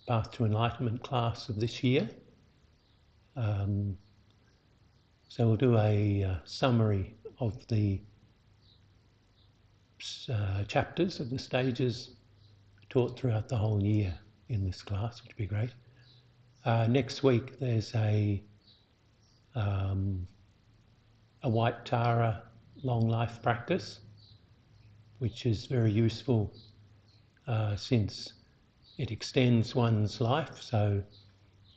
Path to Enlightenment class of this year. So we'll do a summary of the chapters of the stages taught throughout the whole year in this class, which would be great. Next week there's a White Tara long life practice, which is very useful since it extends one's life. So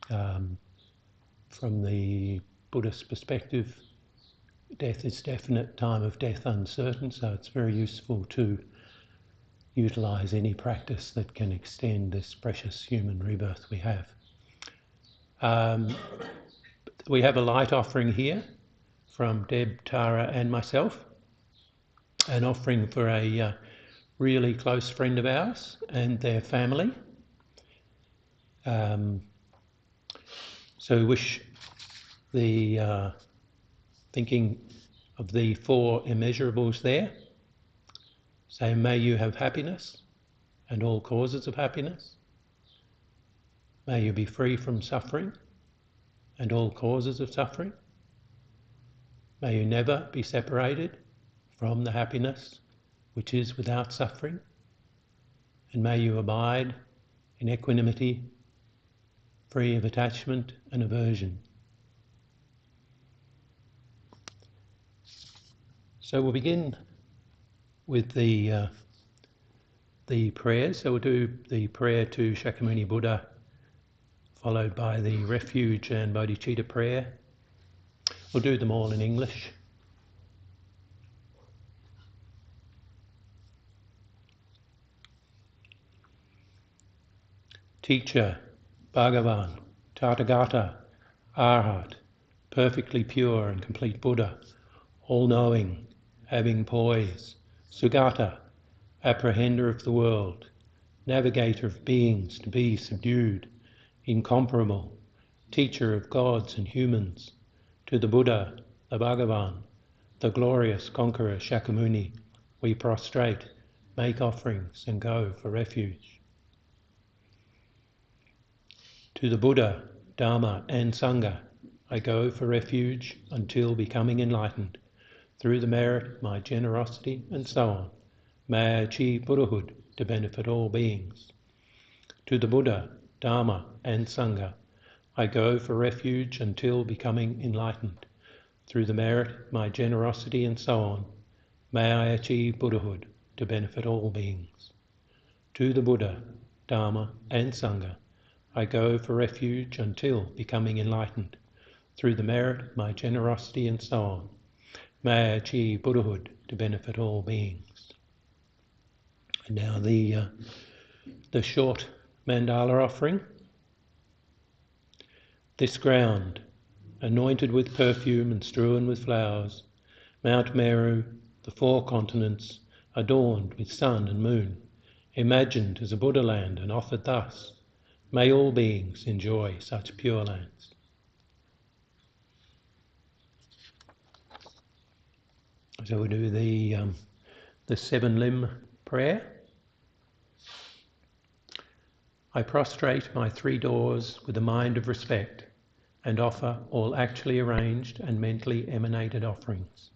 from the Buddhist perspective, death is definite, time of death uncertain, so it's very useful to utilise any practice that can extend this precious human rebirth we have. We have a light offering here from Deb, Tara and myself, an offering for a really close friend of ours and their family. So we wish the thinking of the four immeasurables there. Say, may you have happiness and all causes of happiness. May you be free from suffering and all causes of suffering. May you never be separated from the happiness which is without suffering. And may you abide in equanimity, free of attachment and aversion. So we'll begin with the prayers. So we'll do the prayer to Shakyamuni Buddha, followed by the refuge and bodhicitta prayer. We'll do them all in English. Teacher, Bhagavan, Tathagata, Arhat, perfectly pure and complete Buddha, all-knowing, having poise, Sugata, apprehender of the world, navigator of beings to be subdued, incomparable, teacher of gods and humans, to the Buddha, the Bhagavan, the glorious conqueror Shakyamuni, we prostrate, make offerings and go for refuge. To the Buddha, Dharma and Sangha, I go for refuge until becoming enlightened. Through the merit of my generosity and so on, may I achieve Buddhahood to benefit all beings. To the Buddha, Dharma and Sangha, I go for refuge until becoming enlightened. Through the merit of my generosity and so on, may I achieve Buddhahood to benefit all beings. To the Buddha, Dharma and Sangha, I go for refuge until becoming enlightened. Through the merit of my generosity and so on, may I achieve Buddhahood to benefit all beings. And now the short mandala offering. This ground, anointed with perfume and strewn with flowers, Mount Meru, the four continents, adorned with sun and moon, imagined as a Buddha land and offered thus, may all beings enjoy such pure lands. So we do the seven limb prayer. I prostrate my three doors with a mind of respect and offer all actually arranged and mentally emanated offerings.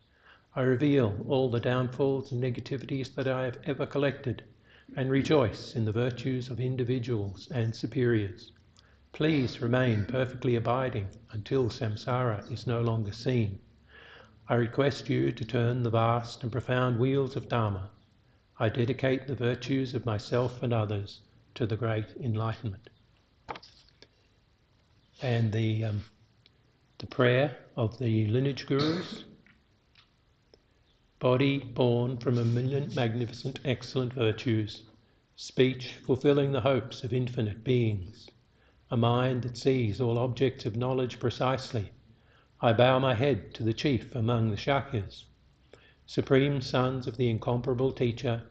I reveal all the downfalls and negativities that I have ever collected and rejoice in the virtues of individuals and superiors. Please remain perfectly abiding until samsara is no longer seen. I request you to turn the vast and profound wheels of Dharma. I dedicate the virtues of myself and others to the great enlightenment. And the prayer of the lineage gurus. Body born from a million magnificent excellent virtues, speech fulfilling the hopes of infinite beings, a mind that sees all objects of knowledge precisely. I bow my head to the chief among the Shakyas, supreme sons of the incomparable teacher,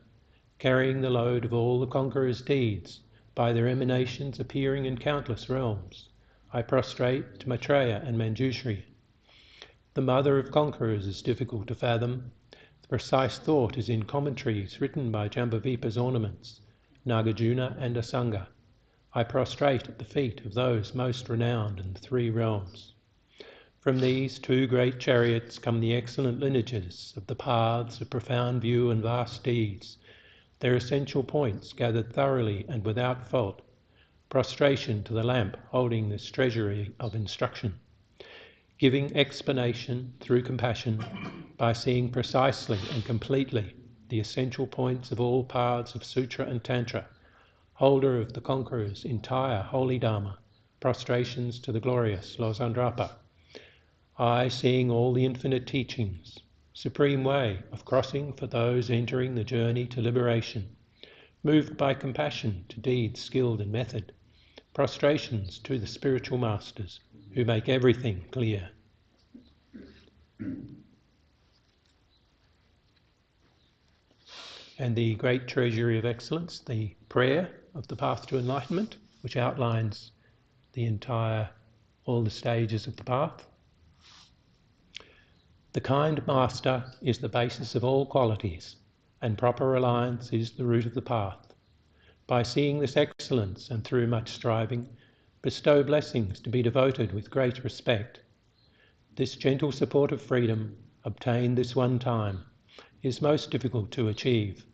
carrying the load of all the conqueror's deeds, by their emanations appearing in countless realms. I prostrate to Maitreya and Manjushri. The mother of conquerors is difficult to fathom. The precise thought is in commentaries written by Jambavipa's ornaments, Nagarjuna and Asanga. I prostrate at the feet of those most renowned in the three realms. From these two great chariots come the excellent lineages of the paths of profound view and vast deeds, their essential points gathered thoroughly and without fault, prostration to the lamp holding this treasury of instruction, giving explanation through compassion by seeing precisely and completely the essential points of all paths of Sutra and Tantra, holder of the Conqueror's entire holy Dharma, prostrations to the glorious Losandrapa. I, seeing all the infinite teachings, supreme way of crossing for those entering the journey to liberation, moved by compassion to deeds skilled in method, prostrations to the spiritual masters who make everything clear. And the great treasury of excellence, the prayer of the path to enlightenment, which outlines all the stages of the path. The kind master is the basis of all qualities, and proper reliance is the root of the path. By seeing this excellence and through much striving, bestow blessings to be devoted with great respect. This gentle support of freedom, obtained this one time, is most difficult to achieve.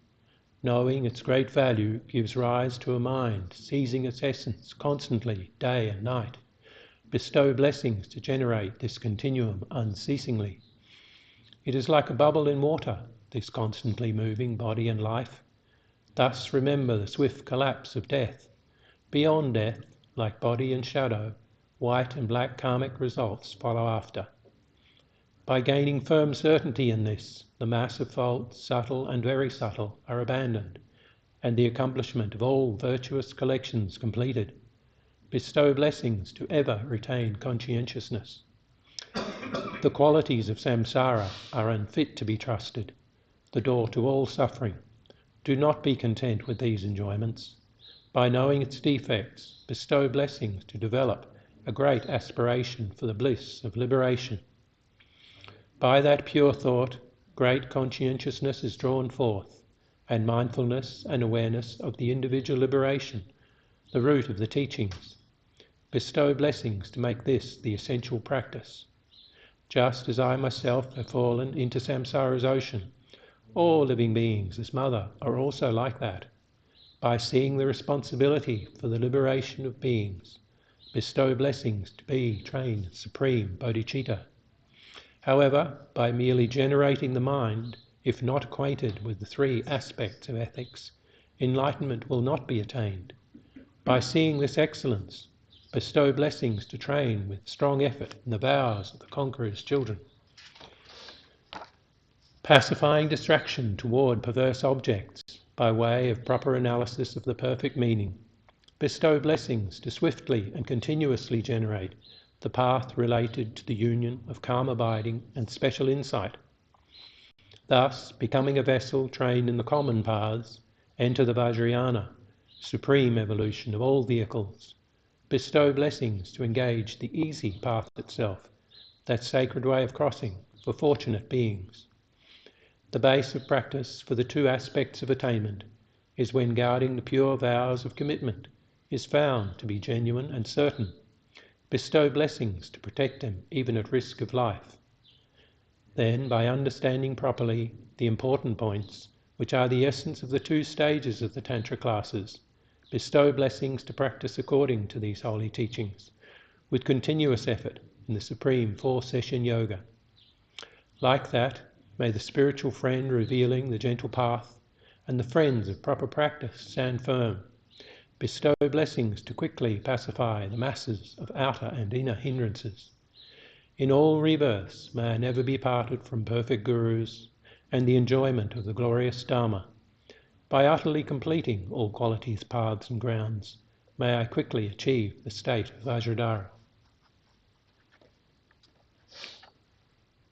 Knowing its great value gives rise to a mind seizing its essence constantly, day and night. Bestow blessings to generate this continuum unceasingly. It is like a bubble in water, this constantly moving body and life. Thus remember the swift collapse of death. Beyond death, like body and shadow, white and black karmic results follow after. By gaining firm certainty in this, the mass of faults, subtle and very subtle, are abandoned, and the accomplishment of all virtuous collections completed. Bestow blessings to ever retain conscientiousness. The qualities of samsara are unfit to be trusted, the door to all suffering. Do not be content with these enjoyments. By knowing its defects, bestow blessings to develop a great aspiration for the bliss of liberation. By that pure thought, great conscientiousness is drawn forth, and mindfulness and awareness of the individual liberation, the root of the teachings. Bestow blessings to make this the essential practice. Just as I myself have fallen into samsara's ocean, all living beings as mother are also like that. By seeing the responsibility for the liberation of beings, bestow blessings to be trained supreme bodhicitta. However, by merely generating the mind, if not acquainted with the three aspects of ethics, enlightenment will not be attained. By seeing this excellence, bestow blessings to train with strong effort in the vows of the Conqueror's children. Pacifying distraction toward perverse objects by way of proper analysis of the perfect meaning, bestow blessings to swiftly and continuously generate the path related to the union of calm abiding and special insight. Thus, becoming a vessel trained in the common paths, enter the Vajrayana, supreme evolution of all vehicles. Bestow blessings to engage the easy path itself, that sacred way of crossing for fortunate beings. The base of practice for the two aspects of attainment is when guarding the pure vows of commitment is found to be genuine and certain. Bestow blessings to protect them even at risk of life. Then, by understanding properly the important points, which are the essence of the two stages of the Tantra classes, bestow blessings to practice according to these holy teachings, with continuous effort in the supreme four-session yoga. Like that, may the spiritual friend revealing the gentle path and the friends of proper practice stand firm. Bestow blessings to quickly pacify the masses of outer and inner hindrances. In all rebirths may I never be parted from perfect gurus and the enjoyment of the glorious Dharma. By utterly completing all qualities, paths and grounds, may I quickly achieve the state of Vajradhara.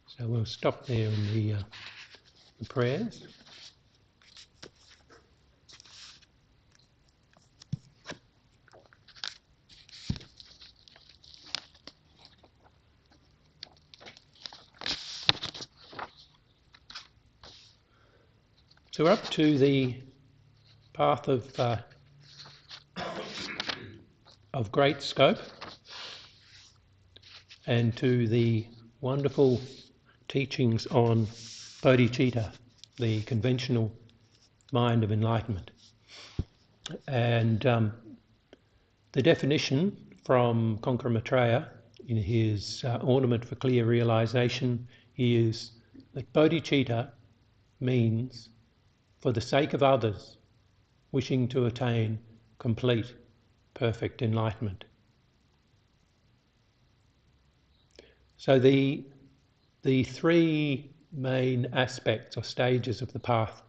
So we'll stop there in the prayers. So we're up to the path of of great scope, and to the wonderful teachings on bodhicitta, the conventional mind of enlightenment. And the definition from Konka Maitreya in his Ornament for Clear Realization is that bodhicitta means for the sake of others wishing to attain complete, perfect enlightenment. So the three main aspects or stages of the path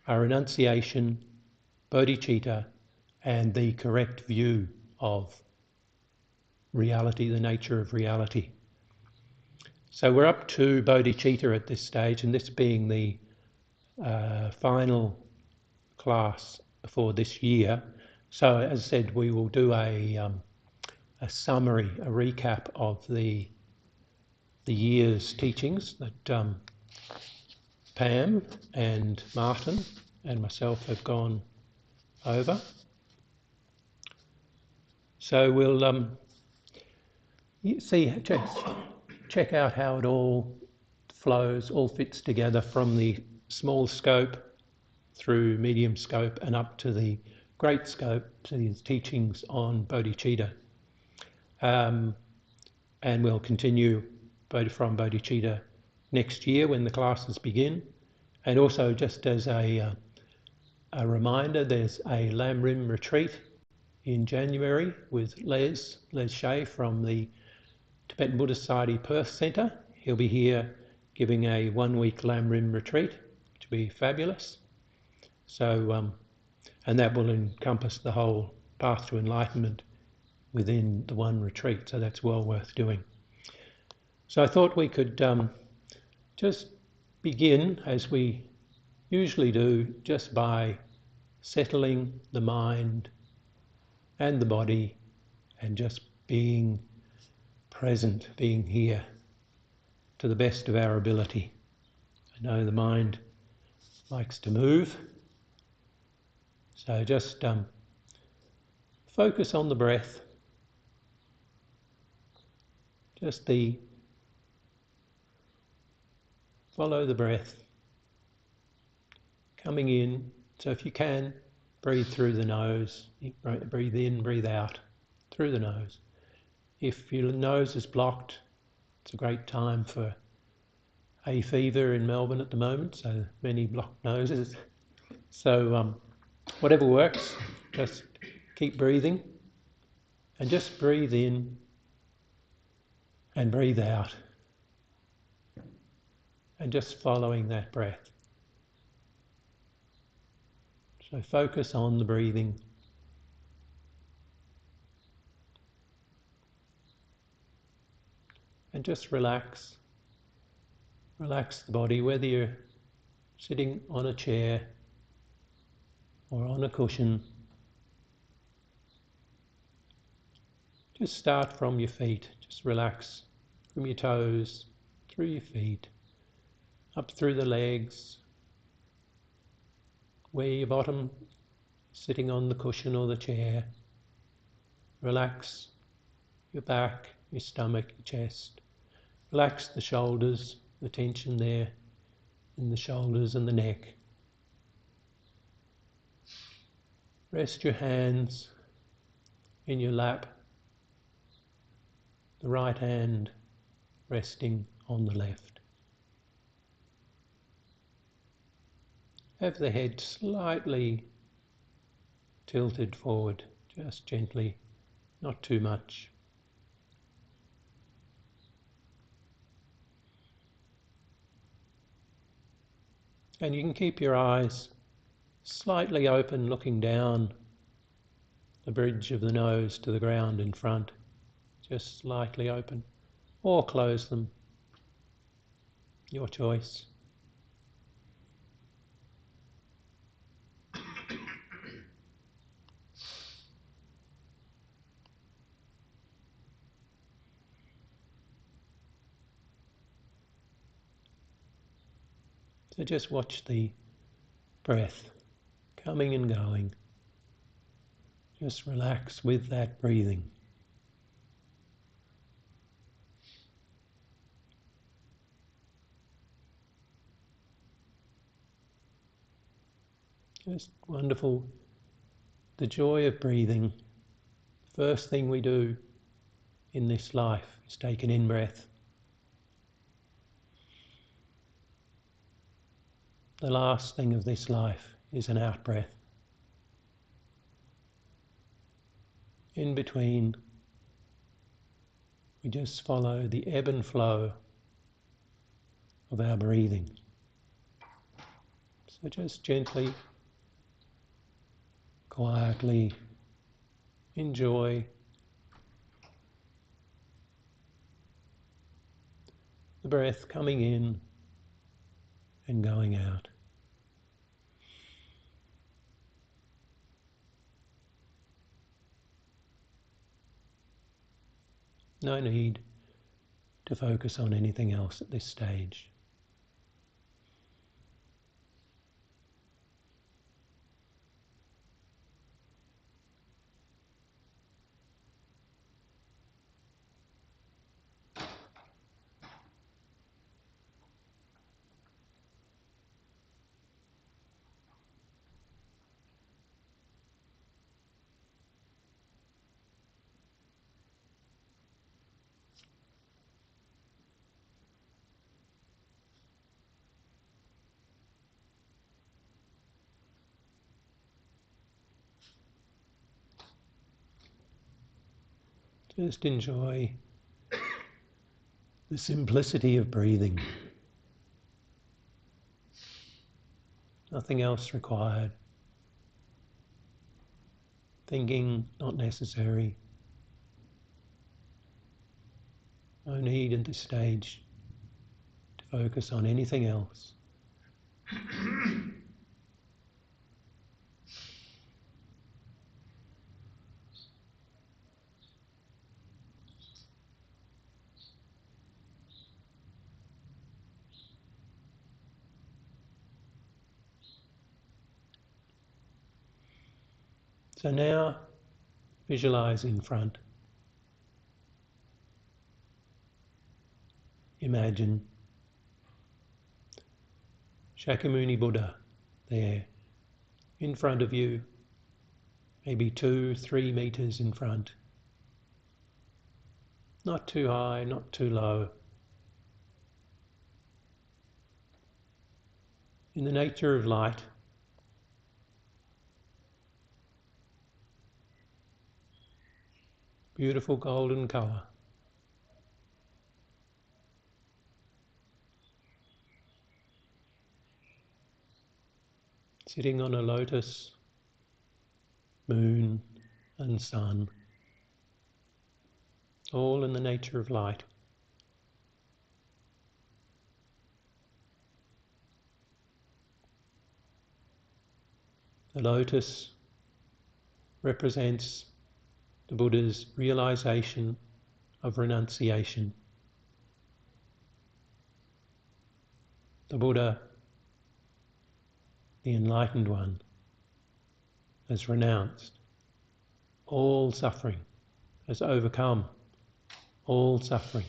are renunciation, bodhicitta, and the correct view of reality, the nature of reality. So we're up to bodhicitta at this stage, and this being the final class for this year. So as I said, we will do a summary, a recap of the year's teachings that Pam and Martin and myself have gone over. So we'll check out how it all flows, all fits together from the small scope through medium scope and up to the great scope, to these teachings on bodhicitta. And we'll continue from bodhicitta next year when the classes begin. And also, just as a reminder, there's a Lam Rim retreat in January with Les Shea from the Tibetan Buddhist Society Perth Centre. He'll be here giving a 1-week Lam Rim retreat, which will be fabulous. So, and that will encompass the whole path to enlightenment within the one retreat, so that's well worth doing. So I thought we could just begin, as we usually do, just by settling the mind and the body and just being present, being here to the best of our ability. I know the mind likes to move, so just focus on the breath, just follow the breath coming in. So if you can, breathe through the nose, breathe in, breathe out through the nose. If your nose is blocked, it's a great time for hay fever in Melbourne at the moment, so many blocked noses. So whatever works, just keep breathing and just breathe in and breathe out and just following that breath. So focus on the breathing. And just relax. Relax the body, whether you're sitting on a chair or on a cushion. Just start from your feet. Just relax from your toes, through your feet, up through the legs, where your bottom sitting on the cushion or the chair. Relax your back, your stomach, your chest. Relax the shoulders, the tension there in the shoulders and the neck. Rest your hands in your lap, the right hand resting on the left. Have the head slightly tilted forward, just gently, not too much. And you can keep your eyes slightly open, looking down the bridge of the nose to the ground in front, just slightly open, or close them, your choice. So just watch the breath coming and going. Just relax with that breathing. Just wonderful. The joy of breathing. First thing we do in this life is take an in-breath. The last thing of this life is an out-breath. In between, we just follow the ebb and flow of our breathing. So just gently, quietly enjoy the breath coming in and going out. No need to focus on anything else at this stage. Just enjoy the simplicity of breathing. Nothing else required. Thinking not necessary. No need at this stage to focus on anything else. So now, visualize in front. Imagine Shakyamuni Buddha there in front of you, maybe 2-3 meters in front. Not too high, not too low. In the nature of light, beautiful golden colour. Sitting on a lotus, moon and sun, all in the nature of light. The lotus represents the Buddha's realization of renunciation. The Buddha, the Enlightened One, has renounced all suffering, has overcome all suffering.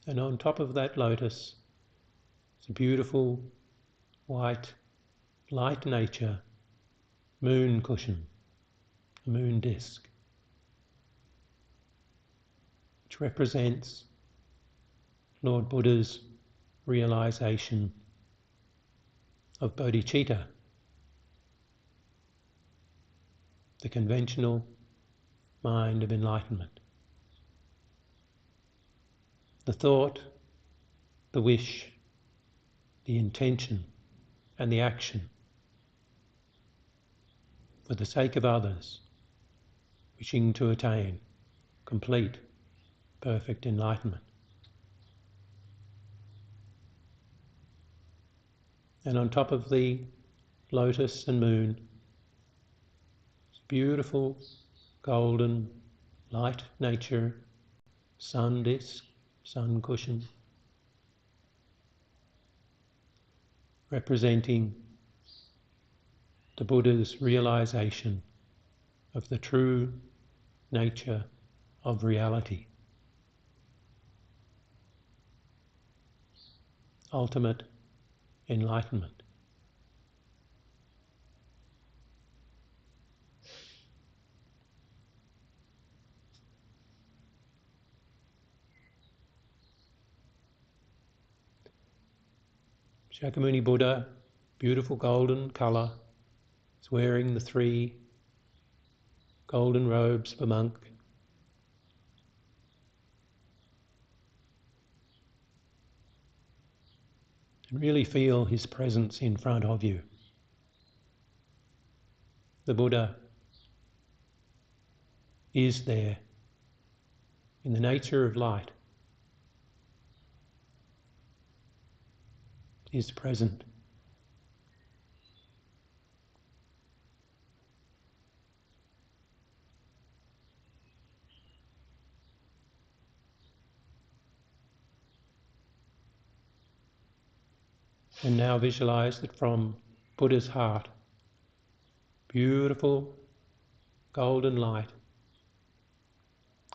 And on top of that lotus is a beautiful white, light nature moon cushion, a moon disk, which represents Lord Buddha's realization of bodhicitta, the conventional mind of enlightenment. The thought, the wish, the intention, and the action for the sake of others, wishing to attain complete, perfect enlightenment. And on top of the lotus and moon, beautiful golden light nature sun disk, sun cushion, representing the Buddha's realization of the true nature of reality, ultimate enlightenment. Shakyamuni Buddha, beautiful golden colour, is wearing the 3 golden robes of a monk. And really feel his presence in front of you. The Buddha is there in the nature of light, is present. And now visualize that from Buddha's heart, beautiful golden light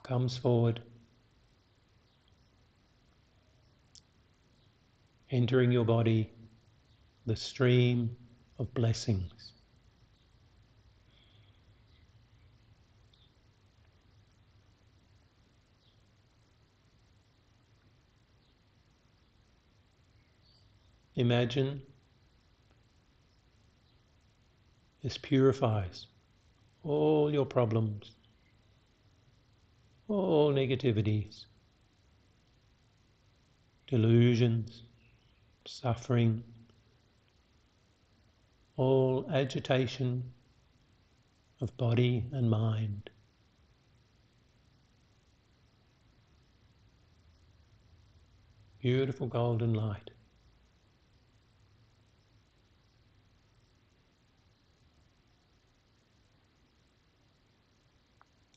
comes forward, entering your body, the stream of blessings. Imagine this purifies all your problems, all negativities, delusions, suffering, all agitation of body and mind. Beautiful golden light.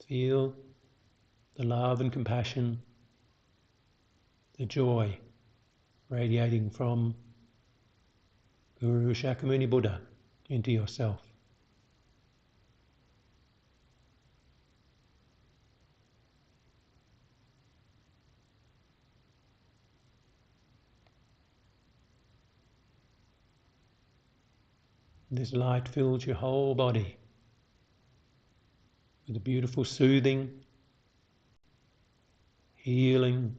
Feel the love and compassion, the joy radiating from Guru Shakyamuni Buddha into yourself. This light fills your whole body with a beautiful soothing, healing,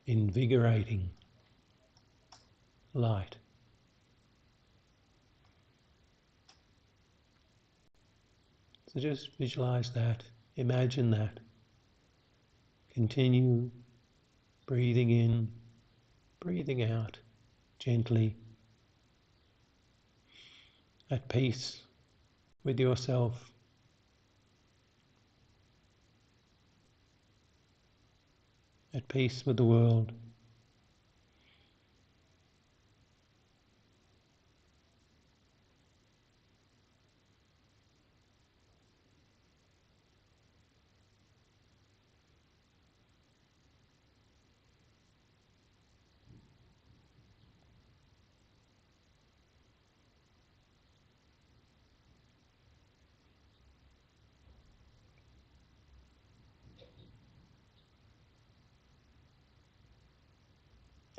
invigorating light. So just visualize that, imagine that. Continue breathing in, breathing out gently, at peace with yourself, at peace with the world.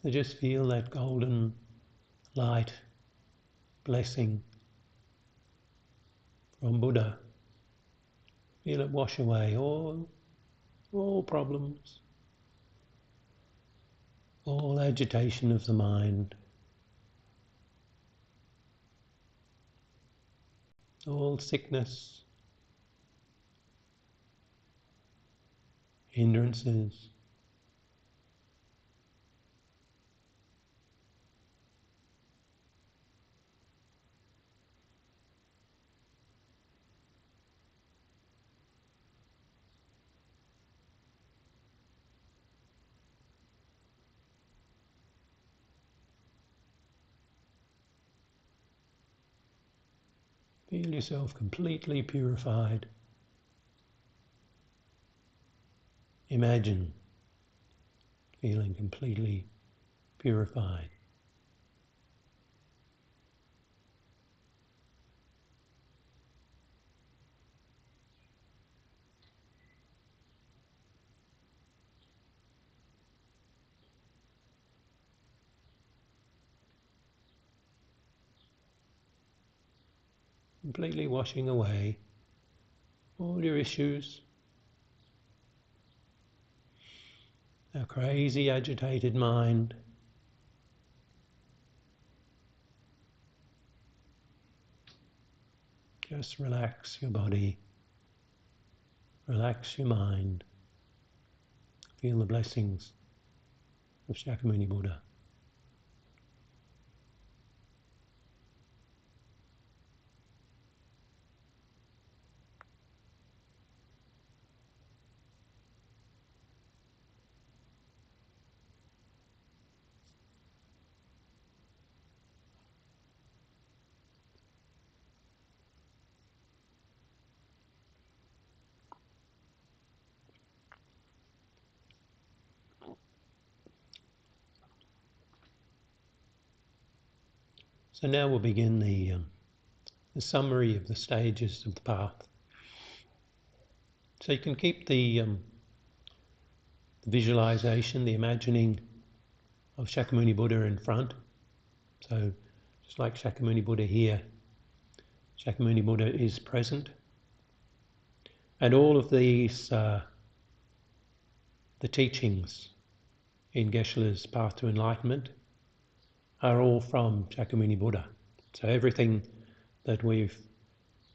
So just feel that golden light, blessing from Buddha. Feel it wash away all problems, all agitation of the mind, all sickness, hindrances. Feel yourself completely purified. Imagine feeling completely purified. completely washing away all your issues, our crazy, agitated mind. Just relax your body, relax your mind, feel the blessings of Shakyamuni Buddha. So now we'll begin the summary of the stages of the path. So you can keep the visualization, the imagining of Shakyamuni Buddha in front. So just like Shakyamuni Buddha here, Shakyamuni Buddha is present. And all of these, the teachings in Geshe's Path to Enlightenment, are all from Shakyamuni Buddha. So everything that we've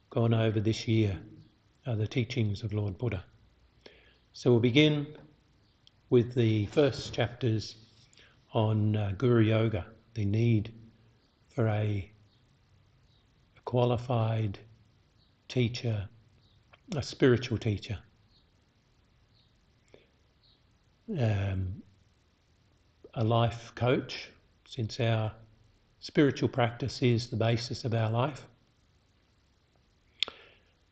gone over this year are the teachings of Lord Buddha. So we'll begin with the first chapters on Guru Yoga, the need for a qualified teacher, a spiritual teacher. A life coach, since our spiritual practice is the basis of our life.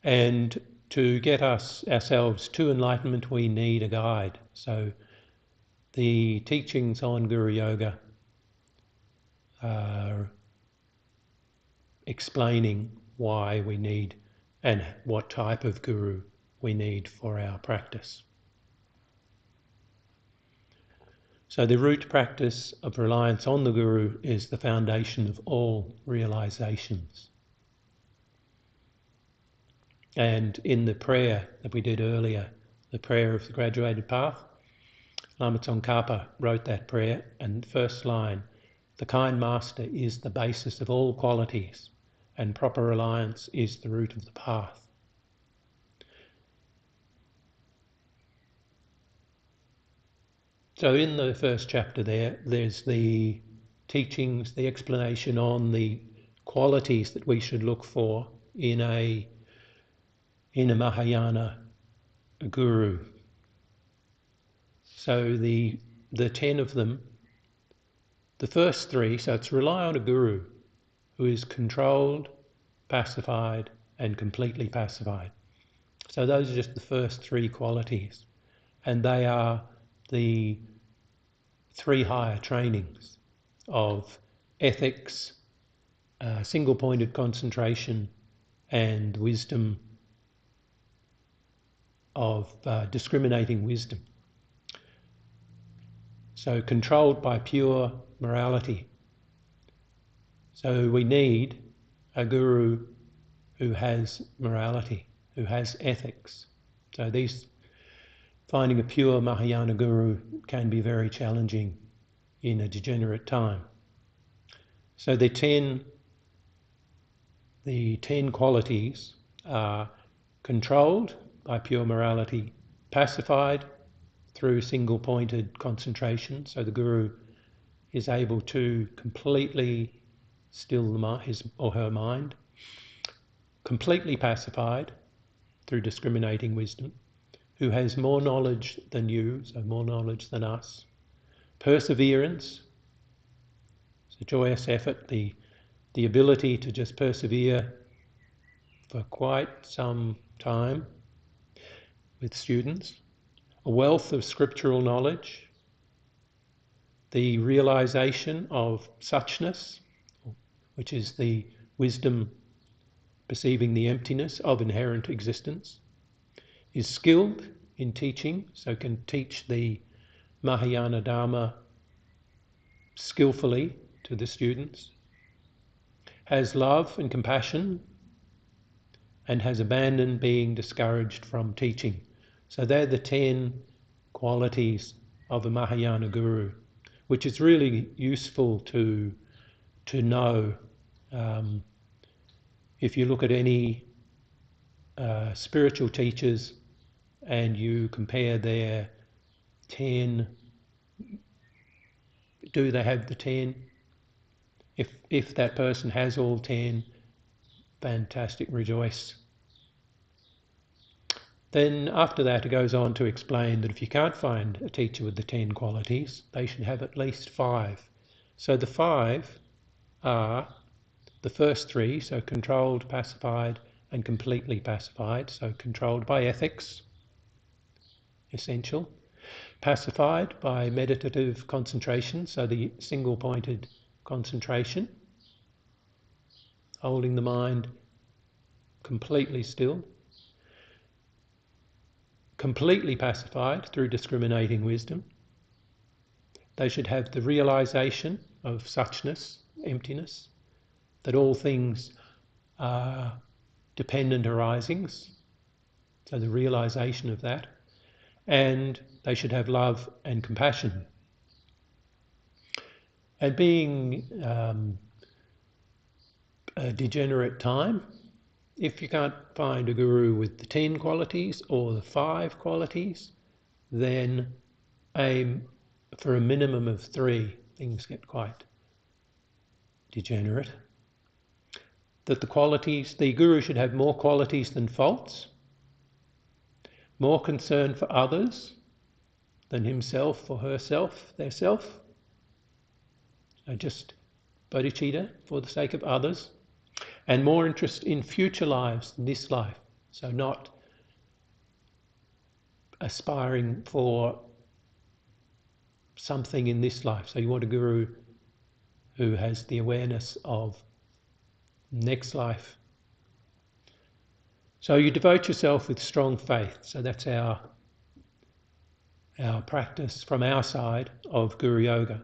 And to get ourselves to enlightenment, we need a guide. So the teachings on Guru Yoga are explaining why we need and what type of guru we need for our practice. So the root practice of reliance on the Guru is the foundation of all realizations. And in the prayer that we did earlier, the prayer of the graduated path, Lama Tsongkhapa wrote that prayer, and first line, the kind master is the basis of all qualities, and proper reliance is the root of the path. So in the first chapter there's the teachings, the explanation on the qualities that we should look for in a Mahayana guru. So the 10 of them, the first 3, so it's rely on a guru who is controlled, pacified, and completely pacified. So those are just the first 3 qualities, and they are the 3 higher trainings of ethics, single-pointed concentration, and wisdom of discriminating wisdom. So controlled by pure morality. So we need a guru who has morality, who has ethics. So finding a pure Mahayana guru can be very challenging in a degenerate time. So the 10 qualities are controlled by pure morality, pacified through single-pointed concentration, so the guru is able to completely still his or her mind, completely pacified through discriminating wisdom, who has more knowledge than you, so more knowledge than us, perseverance, so joyous effort, the ability to just persevere for quite some time with students, a wealth of scriptural knowledge, the realization of suchness, which is the wisdom perceiving the emptiness of inherent existence, is skilled in teaching, so can teach the Mahayana Dharma skillfully to the students, has love and compassion and has abandoned being discouraged from teaching. So they're the 10 qualities of a Mahayana guru, which is really useful to know. If you look at any spiritual teachers and you compare their 10, do they have the 10? If that person has all 10, fantastic, rejoice. Then after that it goes on to explain that if you can't find a teacher with the 10 qualities, they should have at least 5. So the 5 are the first 3, so controlled, pacified, and completely pacified. So controlled by ethics, essential. Pacified by meditative concentration, so the single-pointed concentration, holding the mind completely still. Completely pacified through discriminating wisdom. They should have the realization of suchness, emptiness, that all things are dependent arisings, so the realization of that. And they should have love and compassion. And being a degenerate time, if you can't find a guru with the 10 qualities or the 5 qualities, then aim for a minimum of 3. Things get quite degenerate. That the guru should have more qualities than faults, more concern for others than himself or herself, their self. Just bodhicitta for the sake of others. And more interest in future lives than this life. So not aspiring for something in this life. So you want a guru who has the awareness of next life. So you devote yourself with strong faith. So that's our practice from our side of Guru Yoga.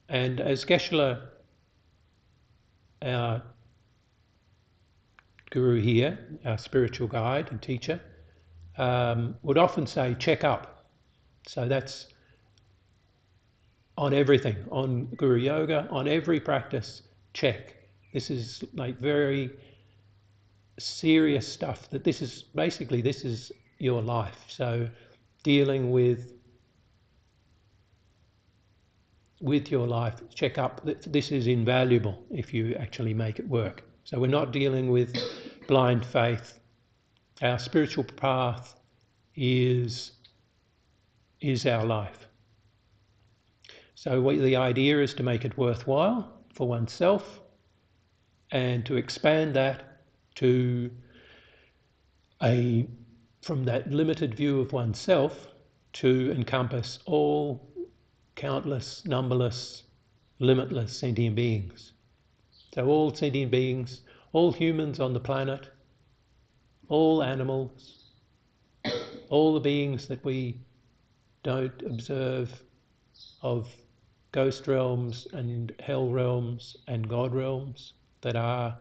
And as Geshe, our guru here, our spiritual guide and teacher, would often say, check up. So that's on everything, on Guru Yoga, on every practice, check. This is like very serious stuff, that this is your life. So dealing with your life, check up. This is invaluable if you actually make it work. So we're not dealing with blind faith. Our spiritual path is our life. So the idea is to make it worthwhile for oneself and to expand that to from that limited view of oneself to encompass all countless, numberless, limitless sentient beings. So all sentient beings, all humans on the planet, all animals, all the beings that we don't observe of ghost realms and hell realms and God realms that are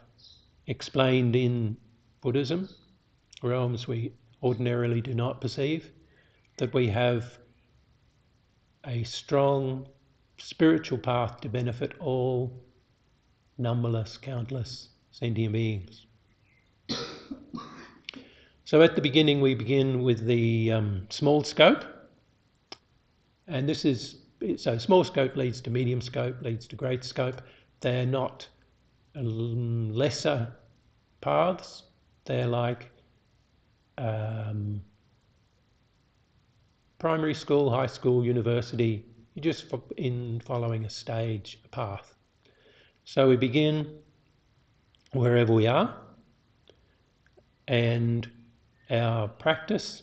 explained in Buddhism, realms we ordinarily do not perceive, that we have a strong spiritual path to benefit all numberless, countless sentient beings. So at the beginning we begin with the small scope, and this is, so small scope leads to medium scope, leads to great scope. They're not lesser paths, they're like primary school, high school, university. You're just in following a stage, a path. So we begin wherever we are, and our practice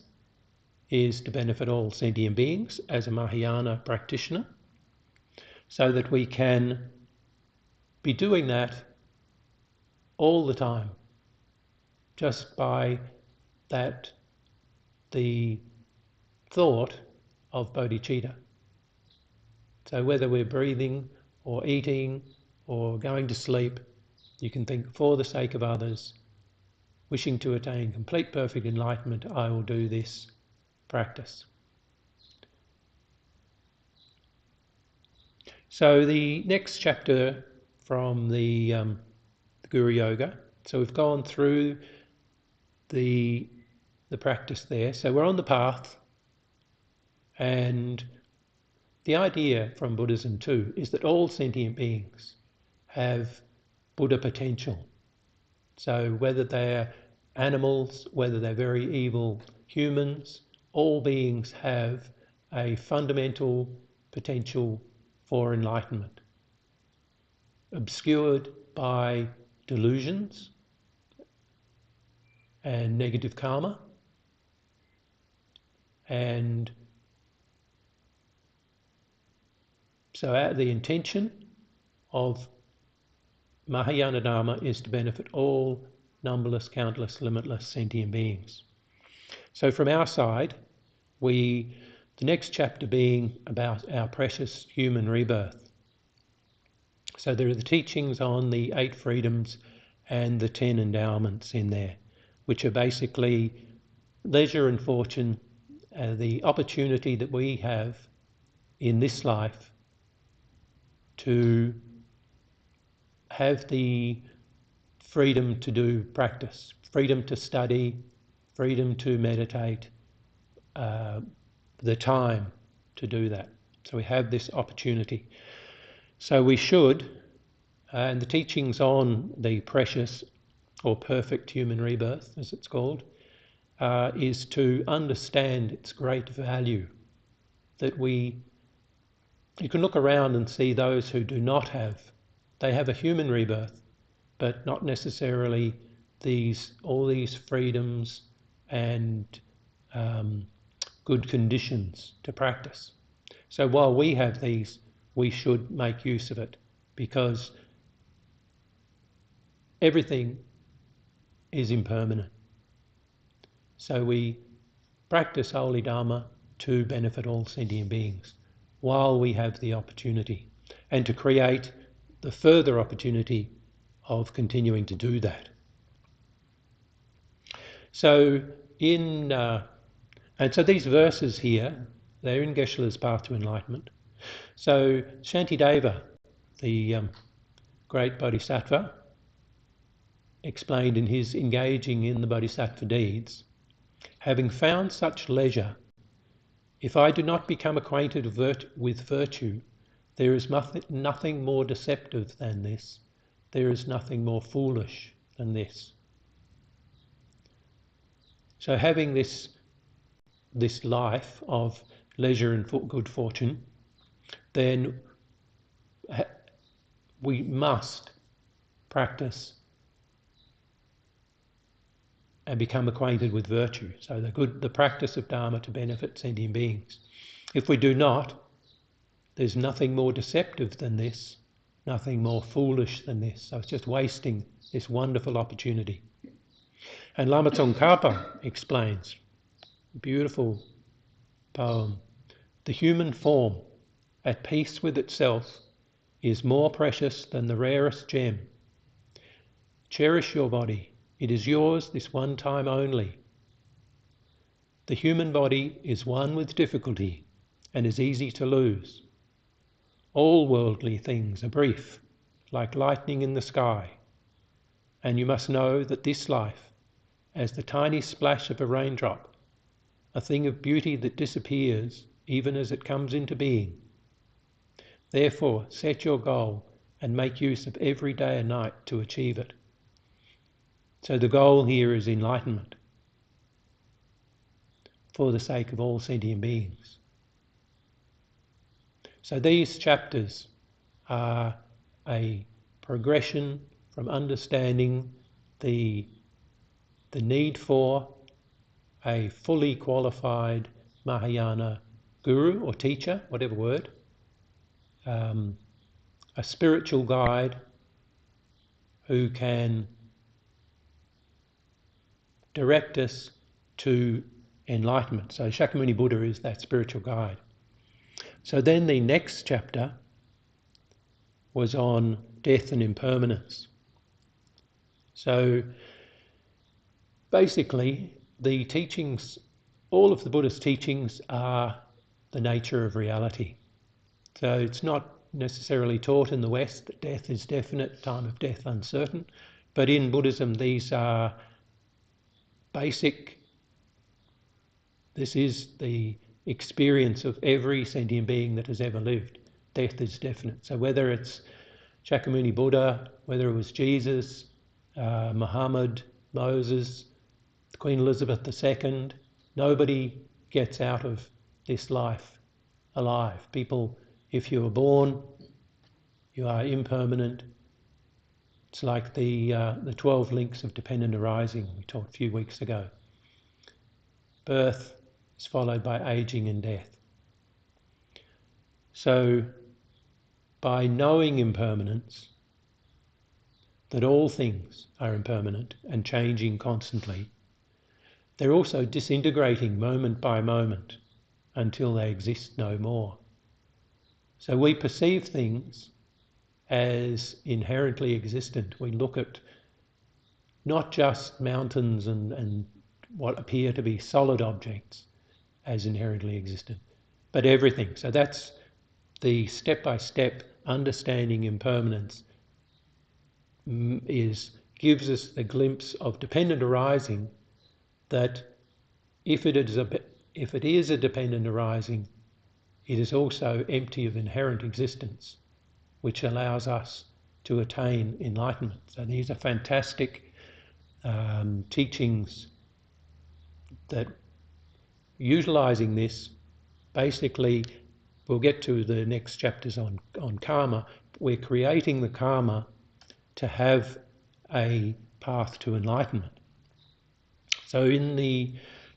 is to benefit all sentient beings as a Mahayana practitioner, so that we can be doing that all the time, just by the thought of bodhicitta. So whether we're breathing or eating or going to sleep, you can think for the sake of others wishing to attain complete perfect enlightenment, I will do this practice. So the next chapter from the Guru Yoga. So we've gone through the practice there. So we're on the path, and the idea from Buddhism too is that all sentient beings have Buddha potential. So whether they're animals, whether they're very evil humans, all beings have a fundamental potential for enlightenment, obscured by delusions and negative karma, and so the intention of Mahayana Dharma is to benefit all numberless, countless, limitless sentient beings. So from our side, the next chapter being about our precious human rebirth. So there are the teachings on the 8 freedoms and the 10 endowments in there, which are basically leisure and fortune, the opportunity that we have in this life to have the freedom to do practice, freedom to study, freedom to meditate, the time to do that. So we have this opportunity. So we should, and the teachings on the precious or perfect human rebirth, as it's called, is to understand its great value. That you can look around and see those who do not have, they have a human rebirth, but not necessarily all these freedoms and good conditions to practice. So while we have these, we should make use of it, because everything is impermanent. So we practice holy Dharma to benefit all sentient beings while we have the opportunity, and to create the further opportunity of continuing to do that. So and so these verses here, they're in Geshe-la's Path to Enlightenment. So Shantideva, the great Bodhisattva, explained in his engaging in the Bodhisattva deeds, having found such leisure, if I do not become acquainted with virtue, there is nothing more deceptive than this. There is nothing more foolish than this. So having this life of leisure and good fortune, then we must practice and become acquainted with virtue. So the practice of Dharma to benefit sentient beings. If we do not, there's nothing more deceptive than this, nothing more foolish than this. So it's just wasting this wonderful opportunity. And Lama Tsongkhapa explains, beautiful poem, the human form, at peace with itself, is more precious than the rarest gem. Cherish your body. It is yours this one time only. The human body is one with difficulty and is easy to lose. All worldly things are brief, like lightning in the sky, and you must know that this life, as the tiny splash of a raindrop, a thing of beauty that disappears even as it comes into being. Therefore, set your goal and make use of every day and night to achieve it. So the goal here is enlightenment for the sake of all sentient beings. So these chapters are a progression from understanding the need for a fully qualified Mahayana guru or teacher, whatever word, a spiritual guide who can direct us to enlightenment. So Shakyamuni Buddha is that spiritual guide. So then the next chapter was on death and impermanence. So basically, the teachings, all of the Buddhist teachings are the nature of reality. So it's not necessarily taught in the West that death is definite, time of death uncertain, but in Buddhism these are basic. This is the experience of every sentient being that has ever lived. Death is definite. So whether it's Shakyamuni Buddha, whether it was Jesus, Muhammad, Moses, Queen Elizabeth II, nobody gets out of this life alive. People, if you were born, you are impermanent. It's like the 12 links of dependent arising we taught a few weeks ago. Birth is followed by aging and death. So by knowing impermanence, that all things are impermanent and changing constantly, they're also disintegrating moment by moment until they exist no more. So we perceive things as inherently existent. We look at not just mountains and what appear to be solid objects as inherently existent, but everything. So that's the step-by-step understanding impermanence gives us the glimpse of dependent arising, that if it is a dependent arising, it is also empty of inherent existence, which allows us to attain enlightenment. So these are fantastic teachings that, utilising this, basically, we'll get to the next chapters on karma. We're creating the karma to have a path to enlightenment. So in the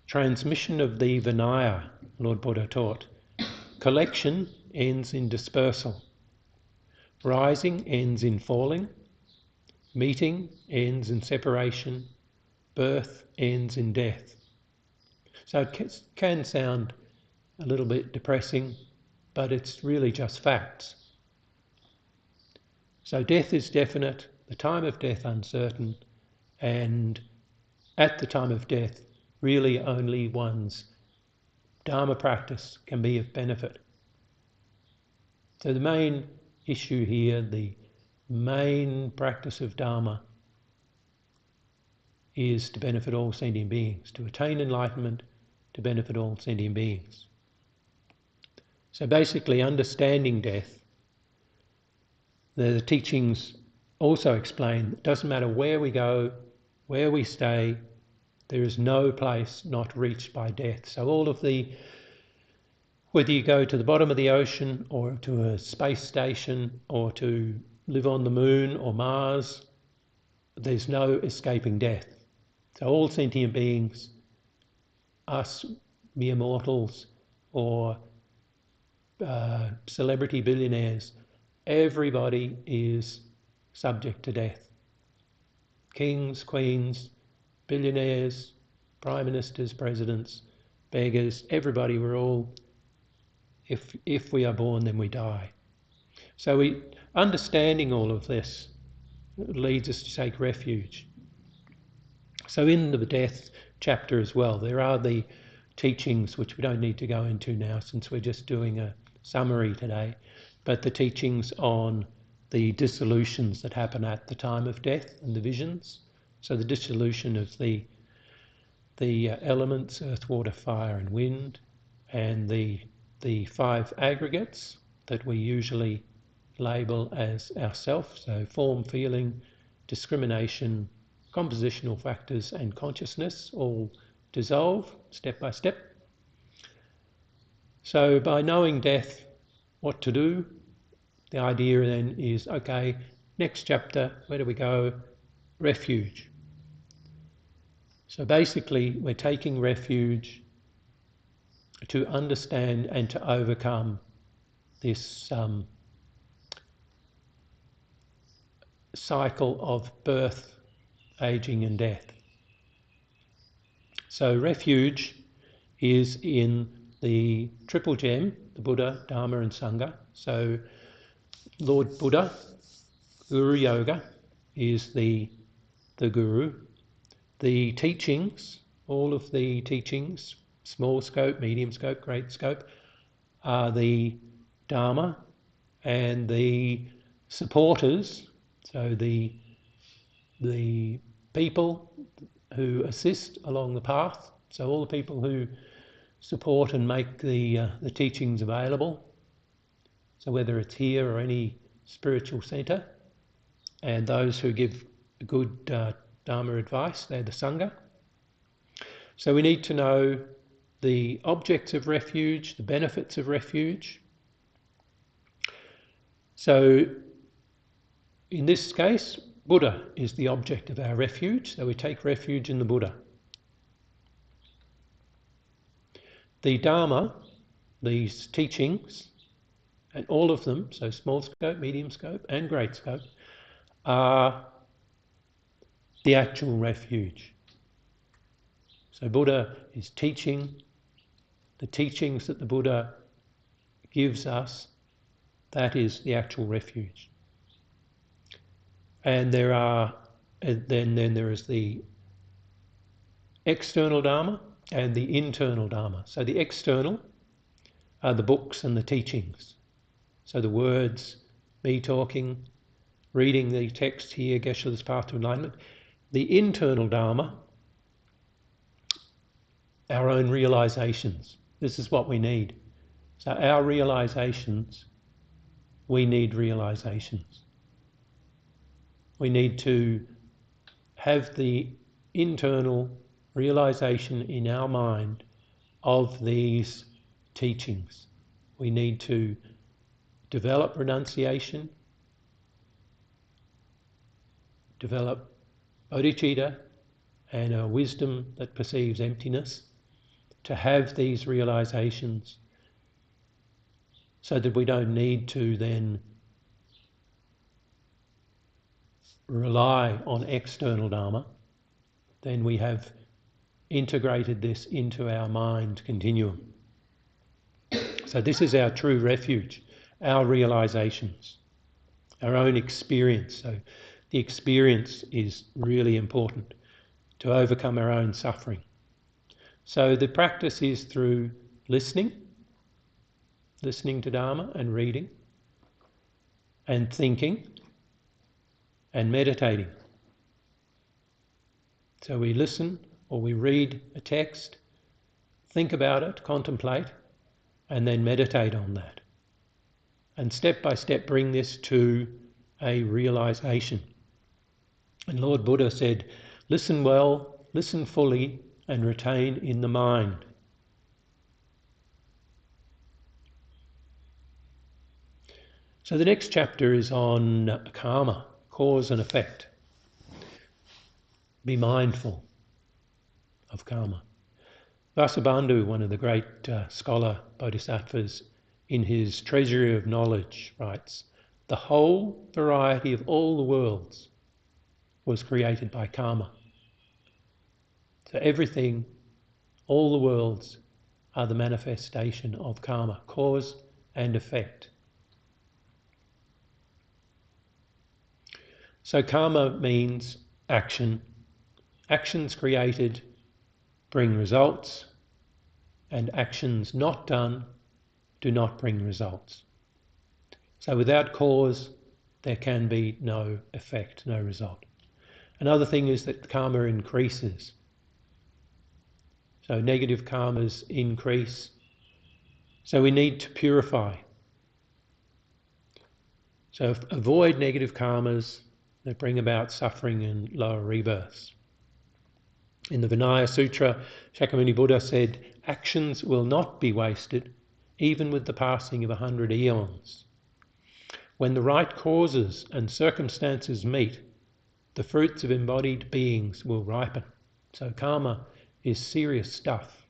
transmission of the Vinaya, Lord Buddha taught, collection ends in dispersal, rising ends in falling, meeting ends in separation, birth ends in death. So it can sound a little bit depressing, but it's really just facts. So death is definite, the time of death uncertain, and at the time of death, really only one's Dharma practice can be of benefit. So the main issue here, the main practice of Dharma, is to benefit all sentient beings, to attain enlightenment, to benefit all sentient beings. So basically, understanding death, the teachings also explain it doesn't matter where we go, where we stay, there is no place not reached by death. So all of whether you go to the bottom of the ocean or to a space station or to live on the moon or Mars, there's no escaping death. So all sentient beings, us mere mortals or celebrity billionaires, everybody is subject to death. Kings, queens, billionaires, prime ministers, presidents, beggars, everybody, we're all, if we are born, then we die. So understanding all of this leads us to take refuge. So in the death chapter as well, there are the teachings, which we don't need to go into now since we're just doing a summary today, but the teachings on the dissolutions that happen at the time of death and the visions. So the dissolution of the elements, earth, water, fire and wind, and the 5 aggregates that we usually label as ourself, so form, feeling, discrimination, compositional factors and consciousness all dissolve step by step. So by knowing death, what to do, the idea then is, okay, next chapter, where do we go? Refuge. So basically we're taking refuge to understand and to overcome this cycle of birth, aging and death. So refuge is in the triple gem, the Buddha, Dharma and Sangha. So Lord Buddha, Guru Yoga, is the guru. The teachings, all of the teachings, small scope, medium scope, great scope, are the Dharma, and the supporters, so the people who assist along the path, so all the people who support and make the teachings available, so whether it's here or any spiritual centre, and those who give good Dharma advice, they're the Sangha. So we need to know the objects of refuge, the benefits of refuge. So in this case, Buddha is the object of our refuge, so we take refuge in the Buddha. The Dharma, these teachings, and all of them, so small scope, medium scope and great scope, are the actual refuge. So Buddha is teaching, the teachings that the Buddha gives us, that is the actual refuge. And then there is the external Dharma and the internal Dharma. So the external are the books and the teachings. So the words, me talking, reading the text here, Geshe Path to Enlightenment. The internal Dharma, our own realizations. This is what we need. So our realizations, we need realizations. We need to have the internal realization in our mind of these teachings. We need to develop renunciation, develop bodhicitta and a wisdom that perceives emptiness, to have these realizations so that we don't need to then rely on external Dharma. Then we have integrated this into our mind continuum. So this is our true refuge, our realizations, our own experience. So the experience is really important to overcome our own suffering. So the practice is through listening to Dharma and reading, and thinking and meditating. So we listen or we read a text, think about it, contemplate, and then meditate on that. And step by step bring this to a realization. And Lord Buddha said, listen well, listen fully, and retain in the mind. So the next chapter is on karma, cause and effect. Be mindful of karma. Vasubandhu, one of the great scholar bodhisattvas, in his Treasury of Knowledge writes, the whole variety of all the worlds was created by karma. So everything, all the worlds, are the manifestation of karma, cause and effect. So karma means action. Actions created bring results, and actions not done do not bring results. So without cause, there can be no effect, no result. Another thing is that karma increases. So negative karmas increase. So we need to purify. So avoid negative karmas that bring about suffering and lower rebirths. In the Vinaya Sutra, Shakyamuni Buddha said, actions will not be wasted, even with the passing of 100 eons. When the right causes and circumstances meet, the fruits of embodied beings will ripen. So karma is serious stuff.